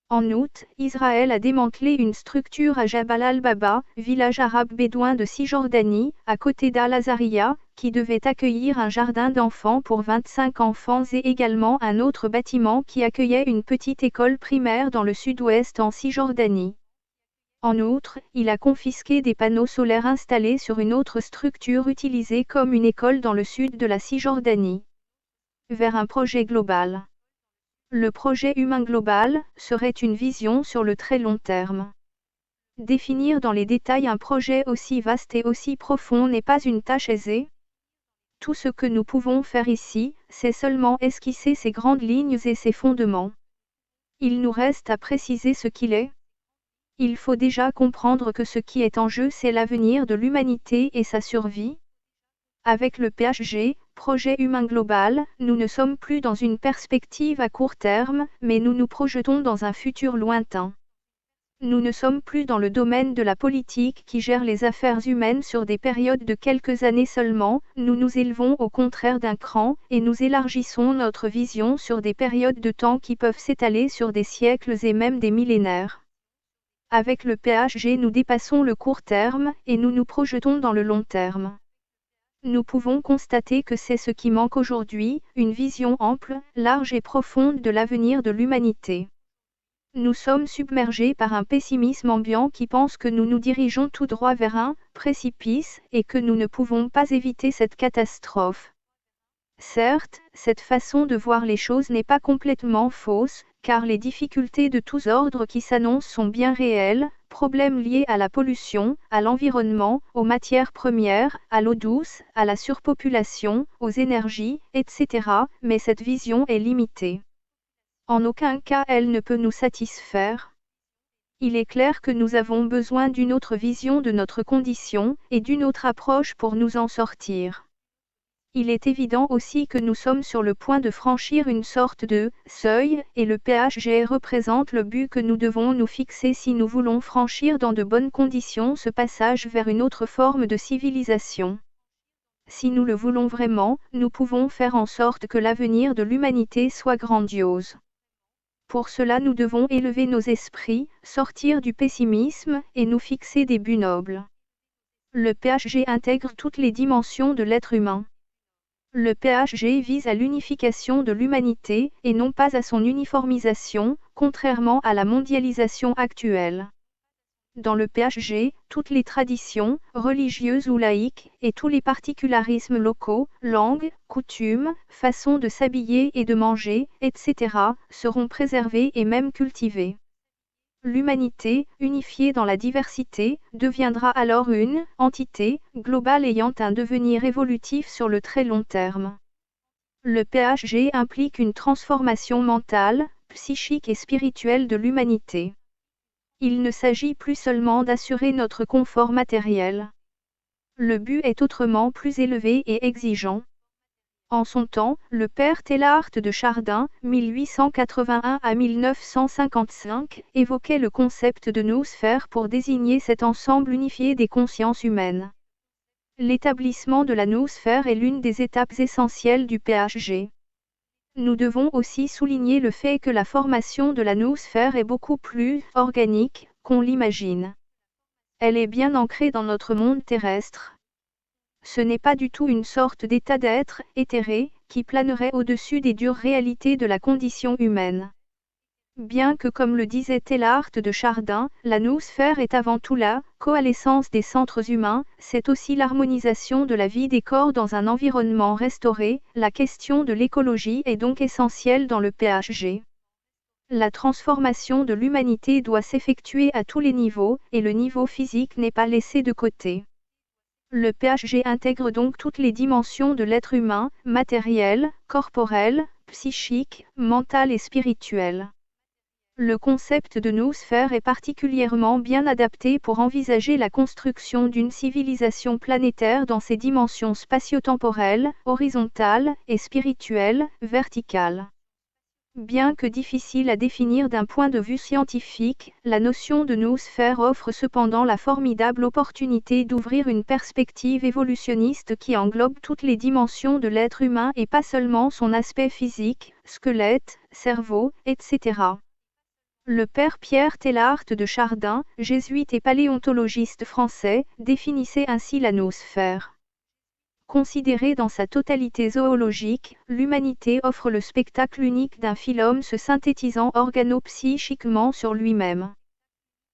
[SPEAKER 1] En août, Israël a démantelé une structure à Jabal al-Baba, village arabe bédouin de Cisjordanie, à côté d'Al-Azariya, qui devait accueillir un jardin d'enfants pour 25 enfants et également un autre bâtiment qui accueillait une petite école primaire dans le sud-ouest en Cisjordanie. En outre, il a confisqué des panneaux solaires installés sur une autre structure utilisée comme une école dans le sud de la Cisjordanie. Vers un projet global. Le projet humain global serait une vision sur le très long terme. Définir dans les détails un projet aussi vaste et aussi profond n'est pas une tâche aisée. Tout ce que nous pouvons faire ici, c'est seulement esquisser ces grandes lignes et ces fondements. Il nous reste à préciser ce qu'il est. Il faut déjà comprendre que ce qui est en jeu, c'est l'avenir de l'humanité et sa survie. Avec le PHG, Projet Humain Global, nous ne sommes plus dans une perspective à court terme, mais nous nous projetons dans un futur lointain. Nous ne sommes plus dans le domaine de la politique qui gère les affaires humaines sur des périodes de quelques années seulement, nous nous élevons au contraire d'un cran, et nous élargissons notre vision sur des périodes de temps qui peuvent s'étaler sur des siècles et même des millénaires. Avec le PHG, nous dépassons le court terme, et nous nous projetons dans le long terme. Nous pouvons constater que c'est ce qui manque aujourd'hui, une vision ample, large et profonde de l'avenir de l'humanité. Nous sommes submergés par un pessimisme ambiant qui pense que nous nous dirigeons tout droit vers un précipice et que nous ne pouvons pas éviter cette catastrophe. Certes, cette façon de voir les choses n'est pas complètement fausse, car les difficultés de tous ordres qui s'annoncent sont bien réelles, problèmes liés à la pollution, à l'environnement, aux matières premières, à l'eau douce, à la surpopulation, aux énergies, etc., mais cette vision est limitée. En aucun cas elle ne peut nous satisfaire. Il est clair que nous avons besoin d'une autre vision de notre condition, et d'une autre approche pour nous en sortir. Il est évident aussi que nous sommes sur le point de franchir une sorte de seuil, et le PHG représente le but que nous devons nous fixer si nous voulons franchir dans de bonnes conditions ce passage vers une autre forme de civilisation. Si nous le voulons vraiment, nous pouvons faire en sorte que l'avenir de l'humanité soit grandiose. Pour cela nous devons élever nos esprits, sortir du pessimisme, et nous fixer des buts nobles. Le PHG intègre toutes les dimensions de l'être humain. Le PHG vise à l'unification de l'humanité, et non pas à son uniformisation, contrairement à la mondialisation actuelle. Dans le PHG, toutes les traditions, religieuses ou laïques, et tous les particularismes locaux, langues, coutumes, façons de s'habiller et de manger, etc., seront préservés et même cultivés. L'humanité, unifiée dans la diversité, deviendra alors une entité globale ayant un devenir évolutif sur le très long terme. Le PHG implique une transformation mentale, psychique et spirituelle de l'humanité. Il ne s'agit plus seulement d'assurer notre confort matériel. Le but est autrement plus élevé et exigeant. En son temps, le père Teilhard de Chardin, 1881 à 1955, évoquait le concept de noosphère pour désigner cet ensemble unifié des consciences humaines. L'établissement de la noosphère est l'une des étapes essentielles du PHG. Nous devons aussi souligner le fait que la formation de la noosphère est beaucoup plus organique qu'on l'imagine. Elle est bien ancrée dans notre monde terrestre. Ce n'est pas du tout une sorte d'état d'être éthéré, qui planerait au-dessus des dures réalités de la condition humaine. Bien que comme le disait Teilhard de Chardin, la noosphère est avant tout la coalescence des centres humains, c'est aussi l'harmonisation de la vie des corps dans un environnement restauré, la question de l'écologie est donc essentielle dans le PHG. La transformation de l'humanité doit s'effectuer à tous les niveaux, et le niveau physique n'est pas laissé de côté. Le PHG intègre donc toutes les dimensions de l'être humain, matériel, corporel, psychique, mental et spirituel. Le concept de noosphère est particulièrement bien adapté pour envisager la construction d'une civilisation planétaire dans ses dimensions spatio-temporelles, horizontales, et spirituelles, verticales. Bien que difficile à définir d'un point de vue scientifique, la notion de noosphère offre cependant la formidable opportunité d'ouvrir une perspective évolutionniste qui englobe toutes les dimensions de l'être humain et pas seulement son aspect physique, squelette, cerveau, etc. Le père Pierre Teilhard de Chardin, jésuite et paléontologiste français, définissait ainsi la noosphère. Considérée dans sa totalité zoologique, l'humanité offre le spectacle unique d'un phylum se synthétisant organo-psychiquement sur lui-même.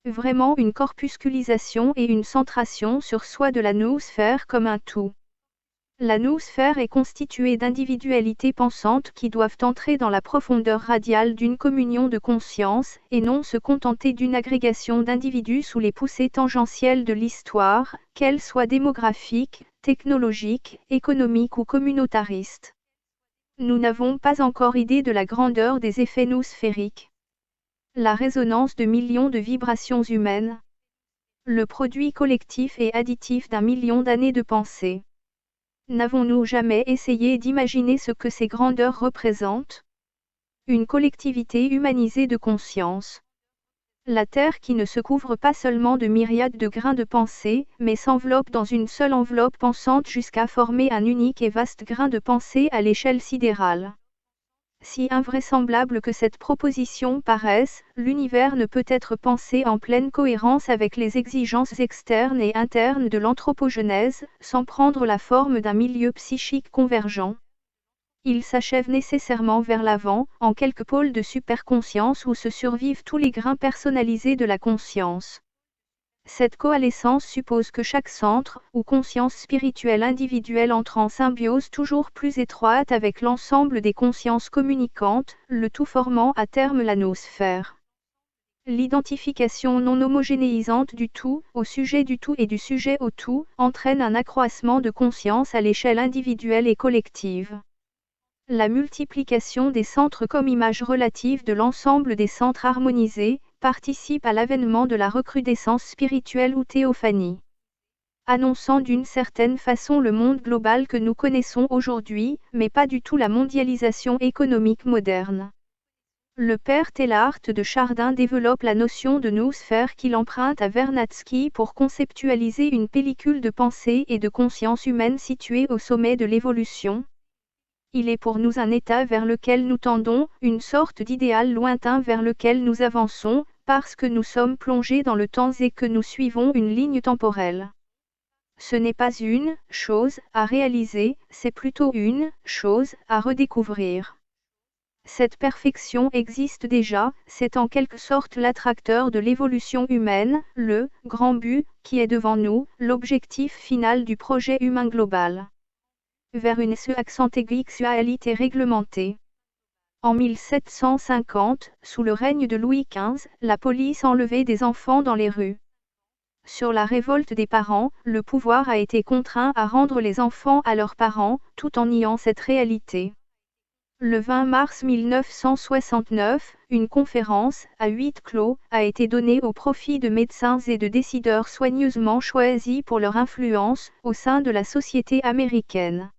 [SPEAKER 1] Vraiment une corpusculisation et une centration sur soi de la noosphère comme un tout. La noosphère est constituée d'individualités pensantes qui doivent entrer dans la profondeur radiale d'une communion de conscience, et non se contenter d'une agrégation d'individus sous les poussées tangentielles de l'histoire, qu'elle soit démographique, technologique, économique ou communautariste. Nous n'avons pas encore idée de la grandeur des effets noosphériques. La résonance de millions de vibrations humaines. Le produit collectif et additif d'un million d'années de pensée. N'avons-nous jamais essayé d'imaginer ce que ces grandeurs représentent? Une collectivité humanisée de conscience. La Terre qui ne se couvre pas seulement de myriades de grains de pensée, mais s'enveloppe dans une seule enveloppe pensante jusqu'à former un unique et vaste grain de pensée à l'échelle sidérale. Si invraisemblable que cette proposition paraisse, l'univers ne peut être pensé en pleine cohérence avec les exigences externes et internes de l'anthropogenèse, sans prendre la forme d'un milieu psychique convergent. Il s'achève nécessairement vers l'avant, en quelques pôles de superconscience où se survivent tous les grains personnalisés de la conscience. Cette coalescence suppose que chaque centre, ou conscience spirituelle individuelle entre en symbiose toujours plus étroite avec l'ensemble des consciences communicantes, le tout formant à terme la noosphère. L'identification non homogénéisante du tout, au sujet du tout et du sujet au tout, entraîne un accroissement de conscience à l'échelle individuelle et collective. La multiplication des centres comme image relative de l'ensemble des centres harmonisés, participe à l'avènement de la recrudescence spirituelle ou théophanie. Annonçant d'une certaine façon le monde global que nous connaissons aujourd'hui, mais pas du tout la mondialisation économique moderne. Le père Teilhard de Chardin développe la notion de noosphère qu'il emprunte à Vernadsky pour conceptualiser une pellicule de pensée et de conscience humaine située au sommet de l'évolution. Il est pour nous un état vers lequel nous tendons, une sorte d'idéal lointain vers lequel nous avançons, parce que nous sommes plongés dans le temps et que nous suivons une ligne temporelle. Ce n'est pas une chose à réaliser, c'est plutôt une chose à redécouvrir. Cette perfection existe déjà, c'est en quelque sorte l'attracteur de l'évolution humaine, le grand but, qui est devant nous, l'objectif final du projet humain global. Vers une sexualité réglementée. En 1750, sous le règne de Louis XV, la police enlevait des enfants dans les rues. Sur la révolte des parents, le pouvoir a été contraint à rendre les enfants à leurs parents, tout en niant cette réalité. Le 20 mars 1969, une conférence, à huis clos, a été donnée au profit de médecins et de décideurs soigneusement choisis pour leur influence, au sein de la société américaine.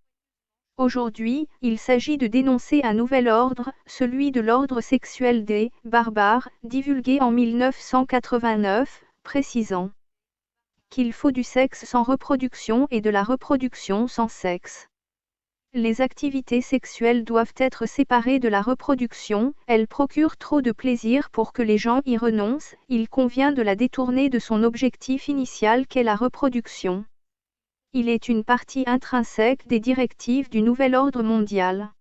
[SPEAKER 1] Aujourd'hui, il s'agit de dénoncer un nouvel ordre, celui de l'ordre sexuel des barbares, divulgué en 1989, précisant qu'il faut du sexe sans reproduction et de la reproduction sans sexe. Les activités sexuelles doivent être séparées de la reproduction, elles procurent trop de plaisir pour que les gens y renoncent, il convient de la détourner de son objectif initial qu'est la reproduction. Il est une partie intrinsèque des directives du nouvel ordre mondial.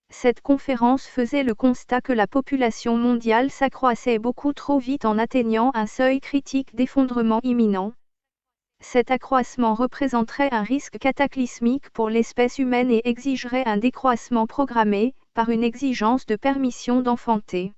[SPEAKER 1] Cette conférence faisait le constat que la population mondiale s'accroissait beaucoup trop vite en atteignant un seuil critique d'effondrement imminent. Cet accroissement représenterait un risque cataclysmique pour l'espèce humaine et exigerait un décroissement programmé, par une exigence de permission d'enfanter.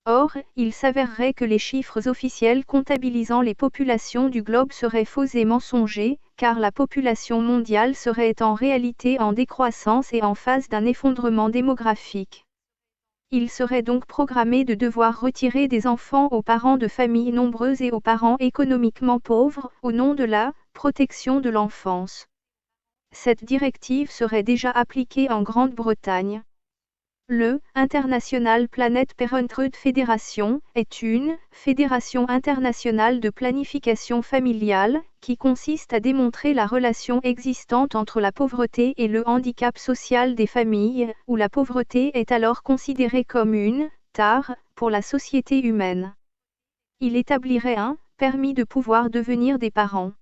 [SPEAKER 1] Or, il s'avérerait que les chiffres officiels comptabilisant les populations du globe seraient faux et mensongers, car la population mondiale serait en réalité en décroissance et en phase d'un effondrement démographique. Il serait donc programmé de devoir retirer des enfants aux parents de familles nombreuses et aux parents économiquement pauvres, au nom de la protection de l'enfance. Cette directive serait déjà appliquée en Grande-Bretagne. Le International Planned Parenthood Federation est une fédération internationale de planification familiale qui consiste à démontrer la relation existante entre la pauvreté et le handicap social des familles, où la pauvreté est alors considérée comme une tare pour la société humaine. Il établirait un permis de pouvoir devenir des parents.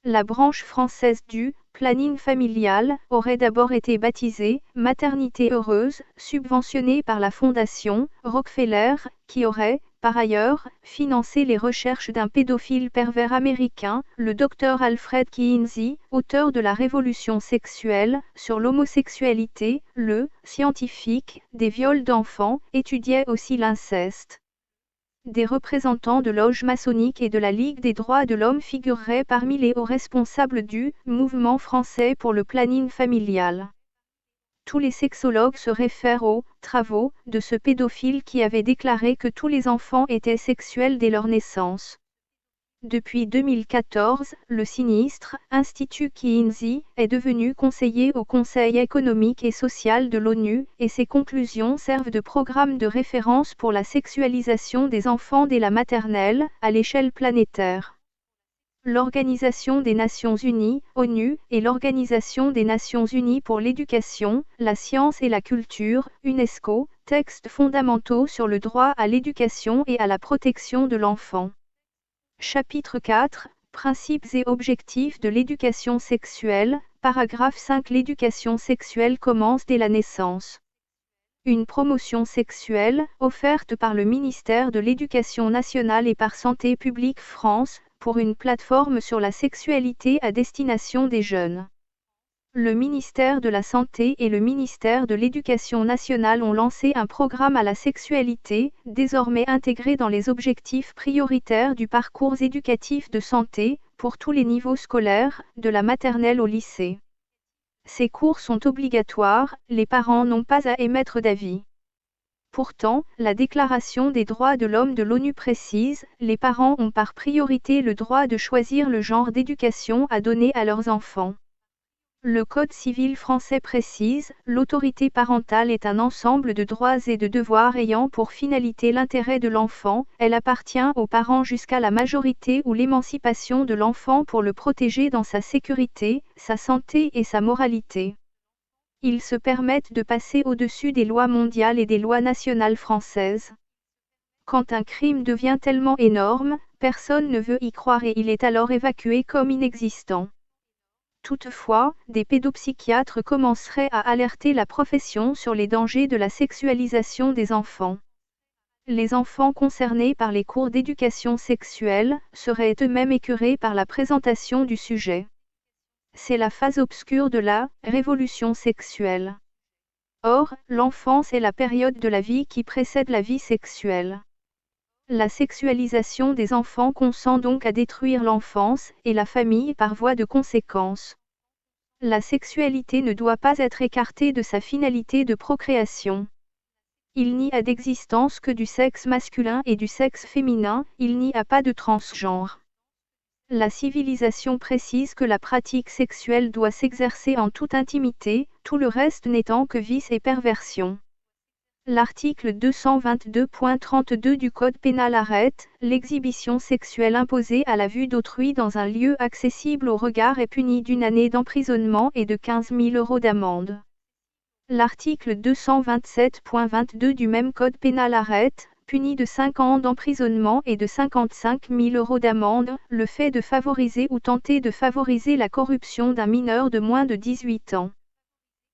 [SPEAKER 1] La branche française du planning familial aurait d'abord été baptisée Maternité heureuse, subventionnée par la Fondation Rockefeller, qui aurait, par ailleurs, financé les recherches d'un pédophile pervers américain, le Dr Alfred Kinsey, auteur de La Révolution sexuelle, sur l'homosexualité. Le scientifique des viols d'enfants étudiait aussi l'inceste. Des représentants de loges maçonniques et de la Ligue des droits de l'homme figureraient parmi les hauts responsables du mouvement français pour le planning familial. Tous les sexologues se réfèrent aux travaux de ce pédophile qui avait déclaré que tous les enfants étaient sexuels dès leur naissance. Depuis 2014, le sinistre Institut Kinsey est devenu conseiller au Conseil économique et social de l'ONU, et ses conclusions servent de programme de référence pour la sexualisation des enfants dès la maternelle, à l'échelle planétaire. L'Organisation des Nations Unies, ONU, et l'Organisation des Nations Unies pour l'éducation, la science et la culture, UNESCO, textes fondamentaux sur le droit à l'éducation et à la protection de l'enfant. Chapitre 4, Principes et objectifs de l'éducation sexuelle, paragraphe 5. L'éducation sexuelle commence dès la naissance. Une promotion sexuelle, offerte par le ministère de l'Éducation nationale et par Santé publique France, pour une plateforme sur la sexualité à destination des jeunes. Le ministère de la Santé et le ministère de l'Éducation nationale ont lancé un programme à la sexualité, désormais intégré dans les objectifs prioritaires du parcours éducatif de santé, pour tous les niveaux scolaires, de la maternelle au lycée. Ces cours sont obligatoires, les parents n'ont pas à émettre d'avis. Pourtant, la Déclaration des droits de l'homme de l'ONU précise, les parents ont par priorité le droit de choisir le genre d'éducation à donner à leurs enfants. Le Code civil français précise, l'autorité parentale est un ensemble de droits et de devoirs ayant pour finalité l'intérêt de l'enfant, elle appartient aux parents jusqu'à la majorité ou l'émancipation de l'enfant pour le protéger dans sa sécurité, sa santé et sa moralité. Ils se permettent de passer au-dessus des lois mondiales et des lois nationales françaises. Quand un crime devient tellement énorme, personne ne veut y croire et il est alors évacué comme inexistant. Toutefois, des pédopsychiatres commenceraient à alerter la profession sur les dangers de la sexualisation des enfants. Les enfants concernés par les cours d'éducation sexuelle seraient eux-mêmes écœurés par la présentation du sujet. C'est la phase obscure de la révolution sexuelle. Or, l'enfance est la période de la vie qui précède la vie sexuelle. La sexualisation des enfants consent donc à détruire l'enfance et la famille par voie de conséquence. La sexualité ne doit pas être écartée de sa finalité de procréation. Il n'y a d'existence que du sexe masculin et du sexe féminin, il n'y a pas de transgenre. La civilisation précise que la pratique sexuelle doit s'exercer en toute intimité, tout le reste n'étant que vice et perversion. L'article 222.32 du Code pénal arrête, l'exhibition sexuelle imposée à la vue d'autrui dans un lieu accessible au regard est punie d'1 année d'emprisonnement et de 15 000 € d'amende. L'article 227.22 du même Code pénal arrête, punit de 5 ans d'emprisonnement et de 55 000 € d'amende, le fait de favoriser ou tenter de favoriser la corruption d'un mineur de moins de 18 ans.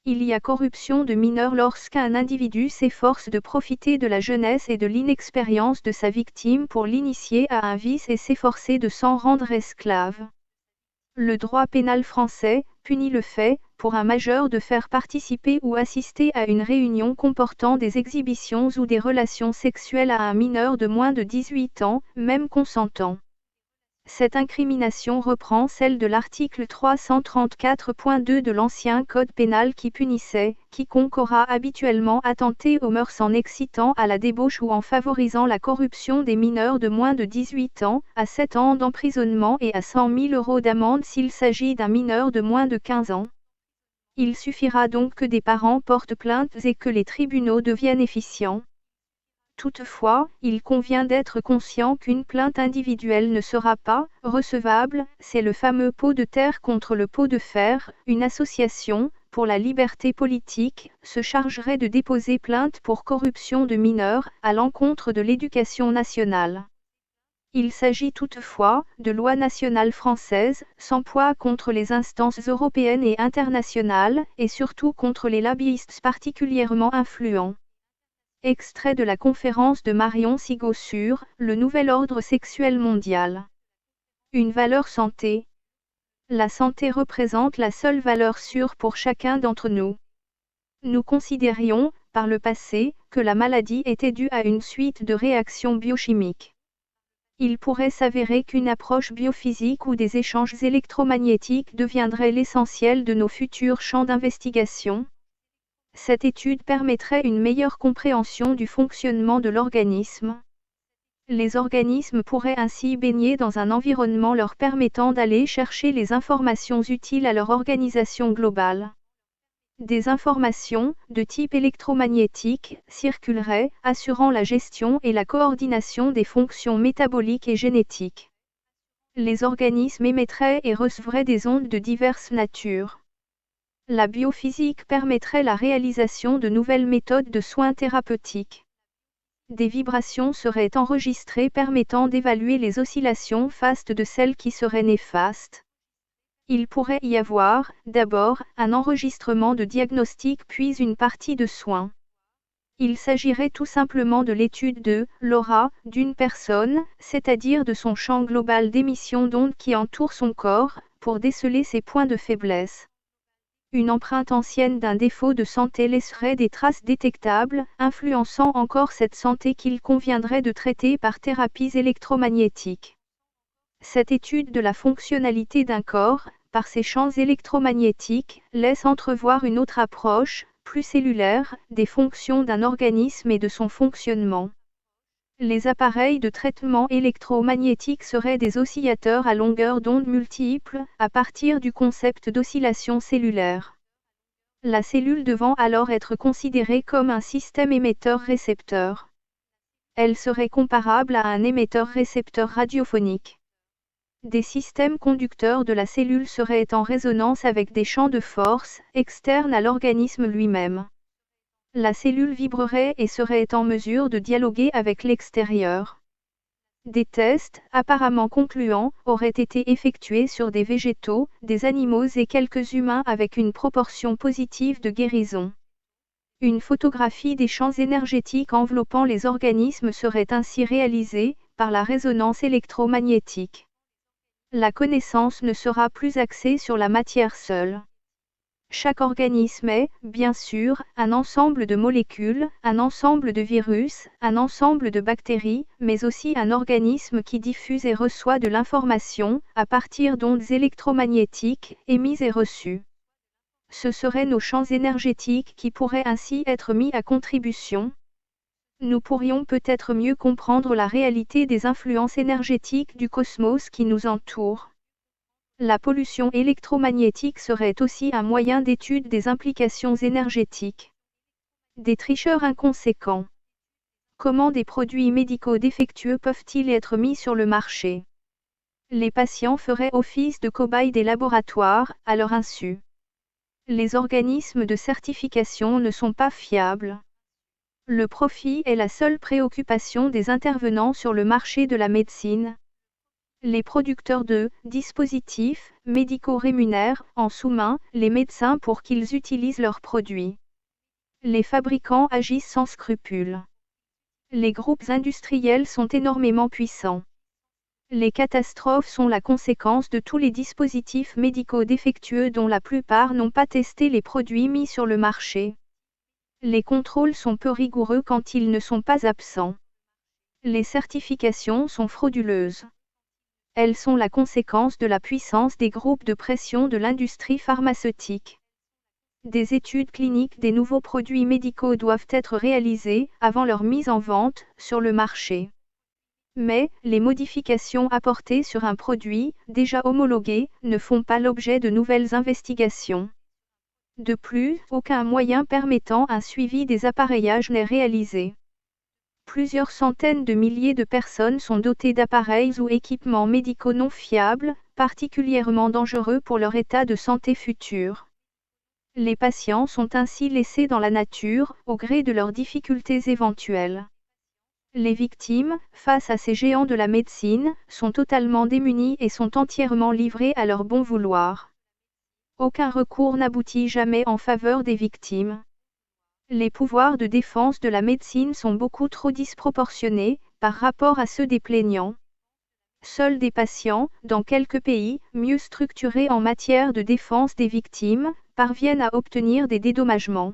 [SPEAKER 1] Il y a corruption de mineurs lorsqu'un individu s'efforce de profiter de la jeunesse et de l'inexpérience de sa victime pour l'initier à un vice et s'efforcer de s'en rendre esclave. Le droit pénal français punit le fait, pour un majeur de faire participer ou assister à une réunion comportant des exhibitions ou des relations sexuelles à un mineur de moins de 18 ans, même consentant. Cette incrimination reprend celle de l'article 334.2 de l'ancien Code pénal qui punissait « quiconque aura habituellement attenté aux mœurs en excitant à la débauche ou en favorisant la corruption des mineurs de moins de 18 ans, à 7 ans d'emprisonnement et à 100 000 € d'amende s'il s'agit d'un mineur de moins de 15 ans ». Il suffira donc que des parents portent plainte et que les tribunaux deviennent efficients. Toutefois, il convient d'être conscient qu'une plainte individuelle ne sera pas recevable, c'est le fameux pot de terre contre le pot de fer. Une association, pour la liberté politique, se chargerait de déposer plainte pour corruption de mineurs, à l'encontre de l'Éducation nationale. Il s'agit toutefois de lois nationales françaises, sans poids contre les instances européennes et internationales, et surtout contre les lobbyistes particulièrement influents. Extrait de la conférence de Marion Sigaud sur « Le nouvel ordre sexuel mondial ». Une valeur santé. La santé représente la seule valeur sûre pour chacun d'entre nous. Nous considérions, par le passé, que la maladie était due à une suite de réactions biochimiques. Il pourrait s'avérer qu'une approche biophysique ou des échanges électromagnétiques deviendrait l'essentiel de nos futurs champs d'investigation. Cette étude permettrait une meilleure compréhension du fonctionnement de l'organisme. Les organismes pourraient ainsi baigner dans un environnement leur permettant d'aller chercher les informations utiles à leur organisation globale. Des informations, de type électromagnétique, circuleraient, assurant la gestion et la coordination des fonctions métaboliques et génétiques. Les organismes émettraient et recevraient des ondes de diverses natures. La biophysique permettrait la réalisation de nouvelles méthodes de soins thérapeutiques. Des vibrations seraient enregistrées permettant d'évaluer les oscillations fastes de celles qui seraient néfastes. Il pourrait y avoir, d'abord, un enregistrement de diagnostic puis une partie de soins. Il s'agirait tout simplement de l'étude de l'aura d'une personne, c'est-à-dire de son champ global d'émission d'ondes qui entoure son corps, pour déceler ses points de faiblesse. Une empreinte ancienne d'un défaut de santé laisserait des traces détectables, influençant encore cette santé qu'il conviendrait de traiter par thérapies électromagnétiques. Cette étude de la fonctionnalité d'un corps, par ses champs électromagnétiques, laisse entrevoir une autre approche, plus cellulaire, des fonctions d'un organisme et de son fonctionnement. Les appareils de traitement électromagnétique seraient des oscillateurs à longueur d'onde multiples, à partir du concept d'oscillation cellulaire. La cellule devant alors être considérée comme un système émetteur-récepteur. Elle serait comparable à un émetteur-récepteur radiophonique. Des systèmes conducteurs de la cellule seraient en résonance avec des champs de force, externes à l'organisme lui-même. La cellule vibrerait et serait en mesure de dialoguer avec l'extérieur. Des tests, apparemment concluants, auraient été effectués sur des végétaux, des animaux et quelques humains avec une proportion positive de guérison. Une photographie des champs énergétiques enveloppant les organismes serait ainsi réalisée, par la résonance électromagnétique. La connaissance ne sera plus axée sur la matière seule. Chaque organisme est, bien sûr, un ensemble de molécules, un ensemble de virus, un ensemble de bactéries, mais aussi un organisme qui diffuse et reçoit de l'information, à partir d'ondes électromagnétiques, émises et reçues. Ce seraient nos champs énergétiques qui pourraient ainsi être mis à contribution. Nous pourrions peut-être mieux comprendre la réalité des influences énergétiques du cosmos qui nous entoure. La pollution électromagnétique serait aussi un moyen d'étude des implications énergétiques. Des tricheurs inconséquents. Comment des produits médicaux défectueux peuvent-ils être mis sur le marché? Les patients feraient office de cobayes des laboratoires, à leur insu. Les organismes de certification ne sont pas fiables. Le profit est la seule préoccupation des intervenants sur le marché de la médecine. Les producteurs de dispositifs médicaux rémunèrent, en sous-main, les médecins pour qu'ils utilisent leurs produits. Les fabricants agissent sans scrupule. Les groupes industriels sont énormément puissants. Les catastrophes sont la conséquence de tous les dispositifs médicaux défectueux dont la plupart n'ont pas testé les produits mis sur le marché. Les contrôles sont peu rigoureux quand ils ne sont pas absents. Les certifications sont frauduleuses. Elles sont la conséquence de la puissance des groupes de pression de l'industrie pharmaceutique. Des études cliniques des nouveaux produits médicaux doivent être réalisées avant leur mise en vente sur le marché. Mais, les modifications apportées sur un produit, déjà homologué, ne font pas l'objet de nouvelles investigations. De plus, aucun moyen permettant un suivi des appareillages n'est réalisé. Plusieurs centaines de milliers de personnes sont dotées d'appareils ou équipements médicaux non fiables, particulièrement dangereux pour leur état de santé futur. Les patients sont ainsi laissés dans la nature, au gré de leurs difficultés éventuelles. Les victimes, face à ces géants de la médecine, sont totalement démunies et sont entièrement livrées à leur bon vouloir. Aucun recours n'aboutit jamais en faveur des victimes. Les pouvoirs de défense de la médecine sont beaucoup trop disproportionnés par rapport à ceux des plaignants. Seuls des patients, dans quelques pays, mieux structurés en matière de défense des victimes, parviennent à obtenir des dédommagements.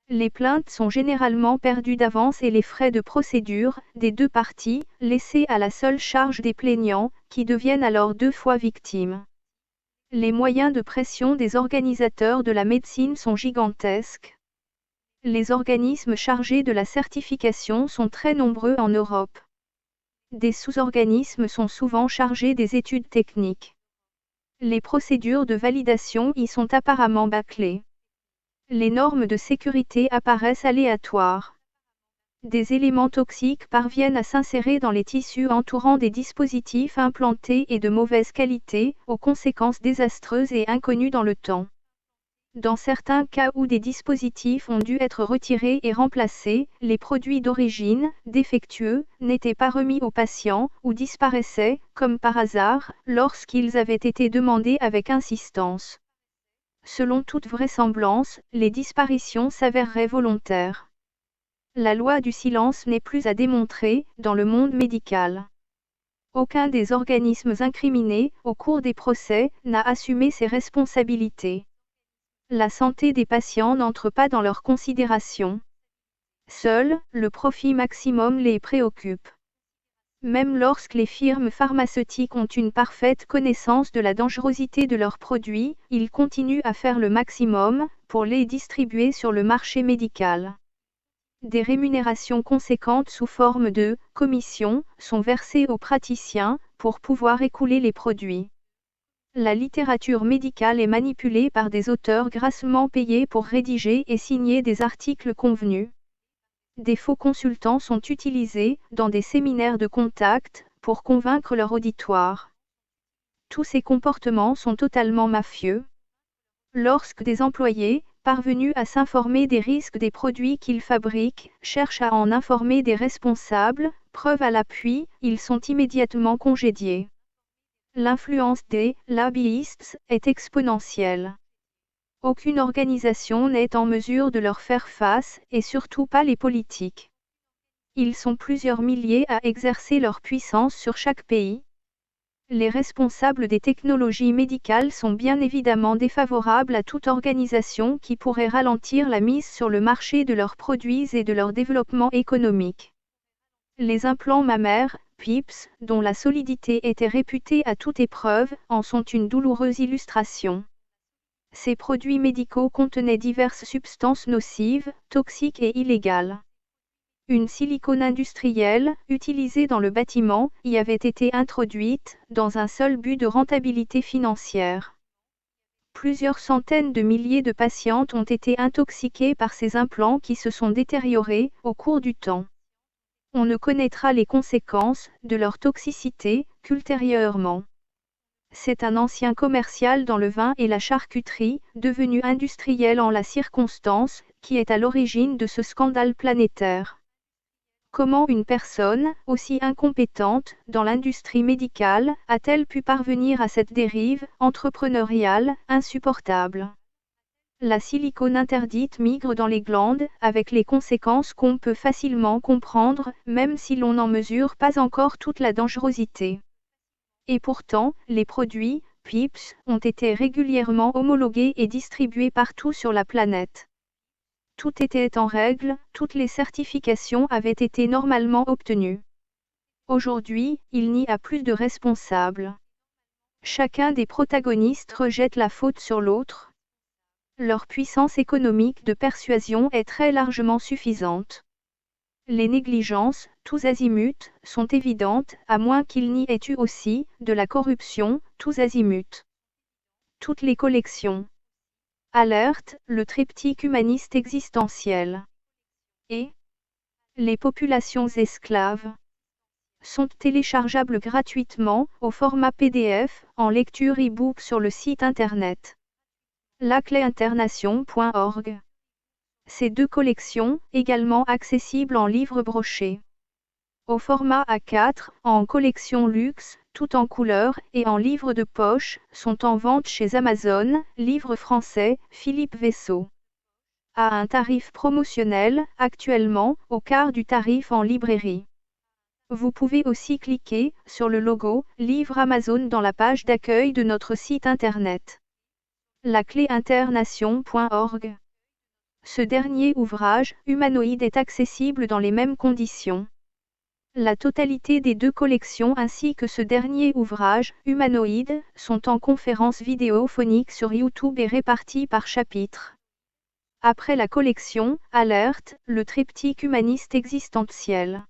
[SPEAKER 1] Les plaintes sont généralement perdues d'avance et les frais de procédure, des deux parties, laissés à la seule charge des plaignants, qui deviennent alors deux fois victimes. Les moyens de pression des organisateurs de la médecine sont gigantesques. Les organismes chargés de la certification sont très nombreux en Europe. Des sous-organismes sont souvent chargés des études techniques. Les procédures de validation y sont apparemment bâclées. Les normes de sécurité apparaissent aléatoires. Des éléments toxiques parviennent à s'insérer dans les tissus entourant des dispositifs implantés et de mauvaise qualité, aux conséquences désastreuses et inconnues dans le temps. Dans certains cas où des dispositifs ont dû être retirés et remplacés, les produits d'origine, défectueux, n'étaient pas remis aux patients, ou disparaissaient, comme par hasard, lorsqu'ils avaient été demandés avec insistance. Selon toute vraisemblance, les disparitions s'avéreraient volontaires. La loi du silence n'est plus à démontrer, dans le monde médical. Aucun des organismes incriminés, au cours des procès, n'a assumé ses responsabilités. La santé des patients n'entre pas dans leurs considérations. Seul, le profit maximum les préoccupe. Même lorsque les firmes pharmaceutiques ont une parfaite connaissance de la dangerosité de leurs produits, ils continuent à faire le maximum pour les distribuer sur le marché médical. Des rémunérations conséquentes sous forme de commissions sont versées aux praticiens pour pouvoir écouler les produits. La littérature médicale est manipulée par des auteurs grassement payés pour rédiger et signer des articles convenus. Des faux consultants sont utilisés, dans des séminaires de contact, pour convaincre leur auditoire. Tous ces comportements sont totalement mafieux. Lorsque des employés, parvenus à s'informer des risques des produits qu'ils fabriquent, cherchent à en informer des responsables, preuve à l'appui, ils sont immédiatement congédiés. L'influence des lobbyistes est exponentielle. Aucune organisation n'est en mesure de leur faire face, et surtout pas les politiques. Ils sont plusieurs milliers à exercer leur puissance sur chaque pays. Les responsables des technologies médicales sont bien évidemment défavorables à toute organisation qui pourrait ralentir la mise sur le marché de leurs produits et de leur développement économique. Les implants mammaires, PIPS, dont la solidité était réputée à toute épreuve, en sont une douloureuse illustration. Ces produits médicaux contenaient diverses substances nocives, toxiques et illégales. Une silicone industrielle, utilisée dans le bâtiment, y avait été introduite, dans un seul but de rentabilité financière. Plusieurs centaines de milliers de patientes ont été intoxiquées par ces implants qui se sont détériorés, au cours du temps. On ne connaîtra les conséquences de leur toxicité qu'ultérieurement. C'est un ancien commercial dans le vin et la charcuterie, devenu industriel en la circonstance, qui est à l'origine de ce scandale planétaire. Comment une personne, aussi incompétente, dans l'industrie médicale, a-t-elle pu parvenir à cette dérive entrepreneuriale insupportable? La silicone interdite migre dans les glandes, avec les conséquences qu'on peut facilement comprendre, même si l'on n'en mesure pas encore toute la dangerosité. Et pourtant, les produits, PIPS, ont été régulièrement homologués et distribués partout sur la planète. Tout était en règle, toutes les certifications avaient été normalement obtenues. Aujourd'hui, il n'y a plus de responsables. Chacun des protagonistes rejette la faute sur l'autre. Leur puissance économique de persuasion est très largement suffisante. Les négligences, tous azimuts, sont évidentes, à moins qu'il n'y ait eu aussi, de la corruption, tous azimuts. Toutes les collections. Alerte, le triptyque humaniste existentiel. Et les populations esclaves sont téléchargeables gratuitement, au format PDF, en lecture e-book sur le site internet lacléinternation.org. Ces deux collections, également accessibles en livre broché. Au format A4, en collection luxe, tout en couleur et en livre de poche, sont en vente chez Amazon, livre français, Philippe Vaisseau. À un tarif promotionnel, actuellement, au quart du tarif en librairie. Vous pouvez aussi cliquer sur le logo Livre Amazon dans la page d'accueil de notre site internet. lacléinternation.org. Ce dernier ouvrage, humanoïde, est accessible dans les mêmes conditions. La totalité des deux collections ainsi que ce dernier ouvrage, humanoïde, sont en conférence vidéophonique sur YouTube et répartis par chapitre. Après la collection, alerte, le triptyque humaniste existentiel.